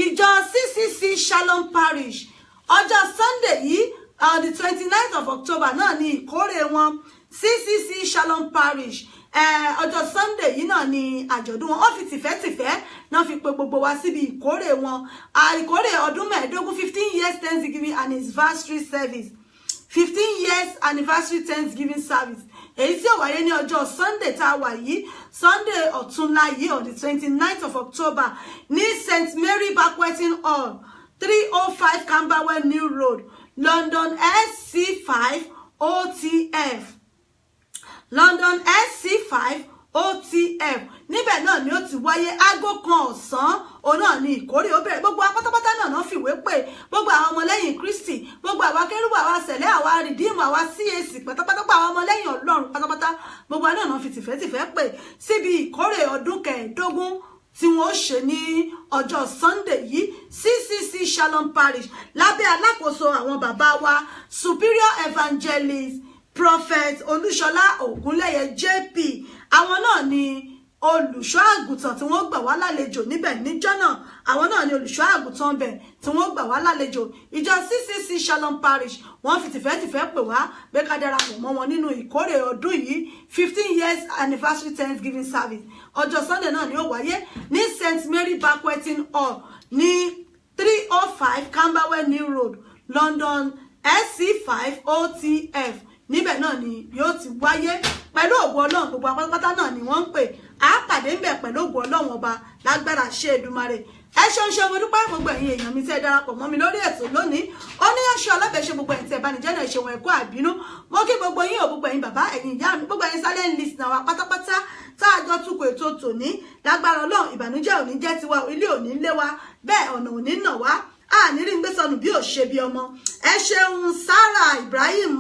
ìjọ CCC Shalom Parish ọjọ́ Sunday yìí on the 29th of October náà ni ìkórè wọn CCC Shalom Parish ọjọ́ Sunday yìí náà ni àjọ̀dún wọn ó fi tìfẹ́tìfẹ́ náà fi pe gbogbo wa síbi ìkórè wọn ìkórè ọdún mẹ́ẹ̀ẹ́dógún 15 years Thanksgiving anniversary service 15 years anniversary Thanksgiving service èyí tí ó wáyé ní ọjọ́ Sunday tá a wà yìí Sunday ọ̀túnla yìí on the 29th of October ní St Mary Banqueting Hall 305 Camberwell New Road London SC5 OTF London SC5 OTF níbẹ̀ náà ni ó ti wáyé aago kan ọ̀sán òun náà ni ìkórè ó bẹ̀rẹ̀ gbogbo apátápátá náà fìwé pè gbogbo àwọn ọmọlẹ́yìn Kristi gbogbo àwa kérúbù àwa sẹ̀lẹ̀ àwa rìdíìmù àwa CAC pátápátá àwọn ọmọlẹ́yìn Ọlọ́run pátápátá gbogbo náà fi tìfẹ́tìfẹ́ pè síbi ìkórè ọdún kẹẹ̀ẹ́dógún tí wọ́n ṣe ní ọjọ́ Sunday yìí CCC Shalom Parish lábẹ́ alákòóso àwọn bàbá wa Superior Evangelist Prophet Olúṣọlá Ògúnlẹ́yẹ JP. Àwọn náà ni olùṣọ́ àgùntàn tí wọ́n gbà wá lálejò níbẹ̀ níjọ́ náà. Àwọn náà ni olùṣọ́ àgùntàn bẹ̀ tí wọ́n gbà wá lálejò. Ìjọ CCC Shalom Parish wọ́n fi tìfẹ́tìfẹ́ pè wá pé ká darapọ̀ mọ́ wọn nínú ìkórè ọdún yìí 15 years anniversary Thanksgiving service. Ọjọ́ Sunday náà ni ó wáyé ní St Mary Banqueting Hall ní 305 Camberwell New Road, London SC5 OTF. Níbẹ̀ náà ni yóò ti wáyé pẹ̀lú ògo Ọlọ́run. Gbogbo apátápátá náà ni wọ́n ń pè á pàdé ńbẹ̀ pẹ̀lú ògo Ọlọ́run ọba lágbára ṣe Èdùmàrè. Ẹ ṣeun mo dúpẹ́ gbogbo ẹ̀yin èèyàn mi tẹ́ darapọ̀ mọ́ mi lórí ètò lónìí. Ó ní yàn ṣe ọlọ́bẹ̀ gbogbo ẹ̀yin tẹ́ bá ní jẹ́ náà ṣe wọn ẹ̀kọ́ àbínú. Mo kí gbogbo yín ò gbogbo ẹ̀yin bàbá ẹ̀yin ìyá mi gbogbo ẹ̀yin silent listener wa pátápátá tá a jọ túkọ̀ ètò tòní lágbára Ọlọ́run. Ìbànújẹ́ ò ní jẹ́ tiwa, ilé ò ní lé wa, bẹ́ẹ̀ ọ̀nà ò ní nà wá. A ní rí gbé sọnù bí ò ṣe bí ọmọ. Ẹ ṣeun Sarah Ibrahim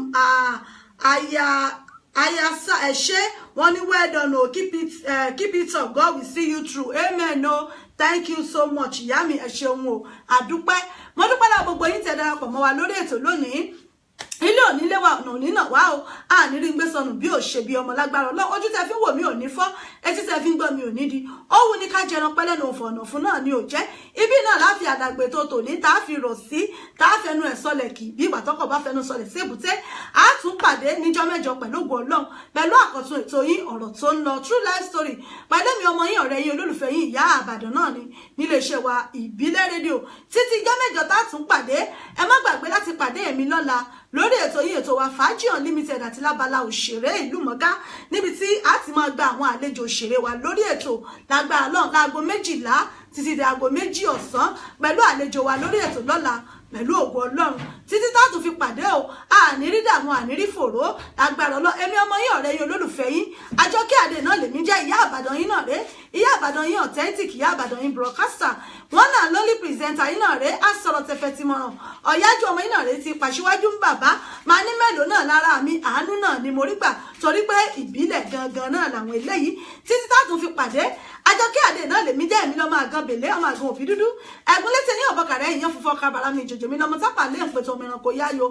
Ayasa ẹ ṣé wọ́n ní well done o, keep it up, God will see you through, amen o. Thank you so much ìyá mi ẹ ṣeun o, àdúpẹ́. Mo dúpẹ́ lọ́wọ́ gbogbo yín tẹ́ darapọ̀ mọ́ wa lórí ètò lónìí. Ilé òní lé wa ọ̀nà òní náà wá o, a ní rí gbé sọnù bí ò ṣe bí ọmọ lágbára Ọlọ́run. Ojú tẹ́ fi wò mí ò ní fọ́, etí tẹ́ fi ń gbọ́ mi ò ní di. Ó wù ní ká jẹran pẹ́ lẹ́nu ọ̀nà fún náà ni ò jẹ́. Ibi náà láfi àdàgbè tó tòní tá a fi rọ̀ sí, tá a fẹnu ẹ̀ sọlẹ̀ kì bí ìgbà tọkọ̀ bá fẹnu sọlẹ̀ sí èbúté. A tún pàdé níjọ́ mẹ́jọ pẹ̀lú ògo Ọlọ́run pẹ̀lú àkọ́tún ètò yín ọ̀rọ̀ tó ń lọ True Life Story. Pẹ̀lú mi ọmọ yín ọ̀rẹ́ yín olólùfẹ́ yín ìyá Àbàdàn náà ni nílé iṣẹ́ wa ìbílẹ̀ rédíò. Títí ìjọ́ mẹ́jọ tá a tún pàdé, ẹ má gbàgbé láti pàdé èmi lọ́la lórí ètò yìí ètò wa Fàájì Unlimited àti lábala òṣèré ìlú mọ̀gá níbi tí a ti máa gba àwọn àlejò òṣèré wa lórí ètò lágbára Ọlọ́run láago 12 títí di aago 2 ọ̀sán pẹ̀lú àlejò wa lórí ètò lọ́la pẹ̀lú ògo Ọlọ́run títí tá tún fi pàdé o. Àní rí dààmú àní rí fòró lágbára Ọlọ́run. Èmi ọmọ yín ọ̀rẹ́ yín olólùfẹ́ yín Àjọkẹ́ Adé náà lèmi jẹ́ ìyá Àbàdàn yín náà ré, ìyá Àbàdàn yín authentic, ìyá Àbàdàn yín broadcaster, wọn náà lólí presenter yín náà ré, asọ̀rọ̀ tẹ̀fẹ̀ ti mọ̀ràn ọ̀yájú ọmọ yín náà ré ti pàṣíwájú ń bàbá máa ní mélòó náà lára mi, àánú náà ni mo rí gbà torí pé ìbílẹ̀ gangan náà làwọn eléyìí. Títí tá tún fi pàdé, Àjọkẹ́ Adé náà lèmi jẹ́ èmi lọ́mọ àgàn bèlé ọmọ àgàn òfin dúdú ẹ̀gún létí ní ọ̀bọ̀kàrẹ́ ìyẹn funfun kábàrà mi ìjòjò mi lọ́mọ tápà lé ìpètò ọmọ ẹranko yáyo.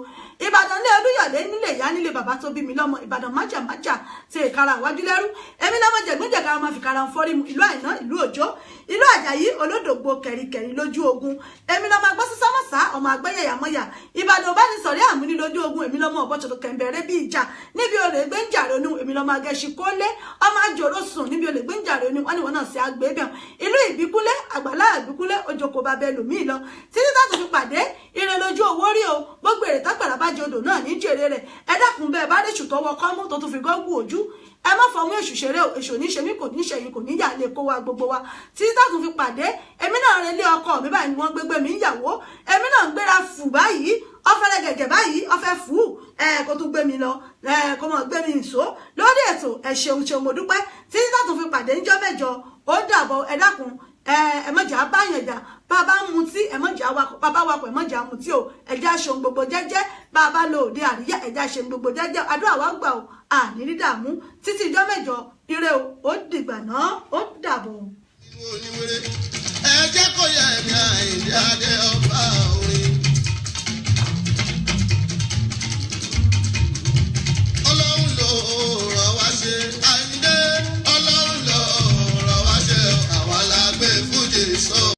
Ìbàdàn ní Olúyọ̀lé nílé ìyá nílé bàbá tó bí mi lọ́mọ. Ìbàdàn májàmájà ti ìkara àwájú lẹ́rú. Èmi lọ́mọ jẹ̀gbọ́njẹ̀gà máa fi kara ń fọ́rí mu ìlú Àìná ìlú Òjó ìlú Àjàyí olódògbò kẹ̀ríkẹ̀rí lójú ogun. Èmi lọ́mọ agbọ́ sísámọ́sá ọmọ àgbẹ́yẹ̀yàmọ́yà. Ìbàdàn bá ní sọ̀rí àmúni lójú ogun. Èmi lọ́mọ ọ̀bọ̀tọ̀tọ̀ kẹ̀mbẹ̀rẹ̀ bí ìjà níbi olè gbé ń jà ronú. Èmi lọ́mọ agẹ́ṣi kólé ọmọ àjòrò sùn níbi olè gbé ń jà ronú. Wọ́n ní wọn náà sí agbébẹ̀ ìlú Ìbíkúlé àgbàlá Ìbíkúlé ojoko bàbá ẹlòmíì lọ. Títí tá tún fi pàdé ire lójú owó rí o. Gbogbo èrè tágbàrà bá jẹ odò náà ní jèrè rẹ̀. Ẹ dákun bẹ́ẹ̀ bá rí ṣùtọ́wọ́ kọ́mú tó tún fi gọ́gùn ojú. Ẹ má fọmú èṣù ṣeré o, èṣù ní ṣe mí kò ní ṣẹ̀yìn kò ní yà lè kó wa gbogbo wa. Títí tá tún fi pàdé, èmi náà relé ọkọ mi báyìí ni wọ́n gbégbé mi ń yàwó. Èmi náà ń gbéra fù báyìí, ọfẹlẹ gẹgẹ báyìí, ọfẹ fù kó tún gbé mi lọ, kó mọ gbé mi nìṣó lórí ètò. Ẹ ṣeun mo dúpẹ́. Títí tá tún fi pàdé níjọ́ mẹ́jọ. Ó dàbọ̀, ẹ dákun ẹ mọ̀jà báyàn jà bàbá mutí, ẹ mọ̀jà wakọ̀ bàbá wakọ̀ ẹ mọ̀jà mutí o. Ẹjẹ́ aṣọ gbogbo jẹ́jẹ́ bàbá lò òde àríyá, ẹjẹ́ aṣọ gbogbo jẹ́jẹ́ àdúrà wa gbà o. Àní rí dààmú títí ìjọ́ mẹ́jọ. Ire o, ó dìgbà náà, ó dàbọ̀. Ẹ jẹ́ kó yẹ ẹ̀mí Àyìndé Adé ọba orin. Ọlọ́run ló rọ̀ wá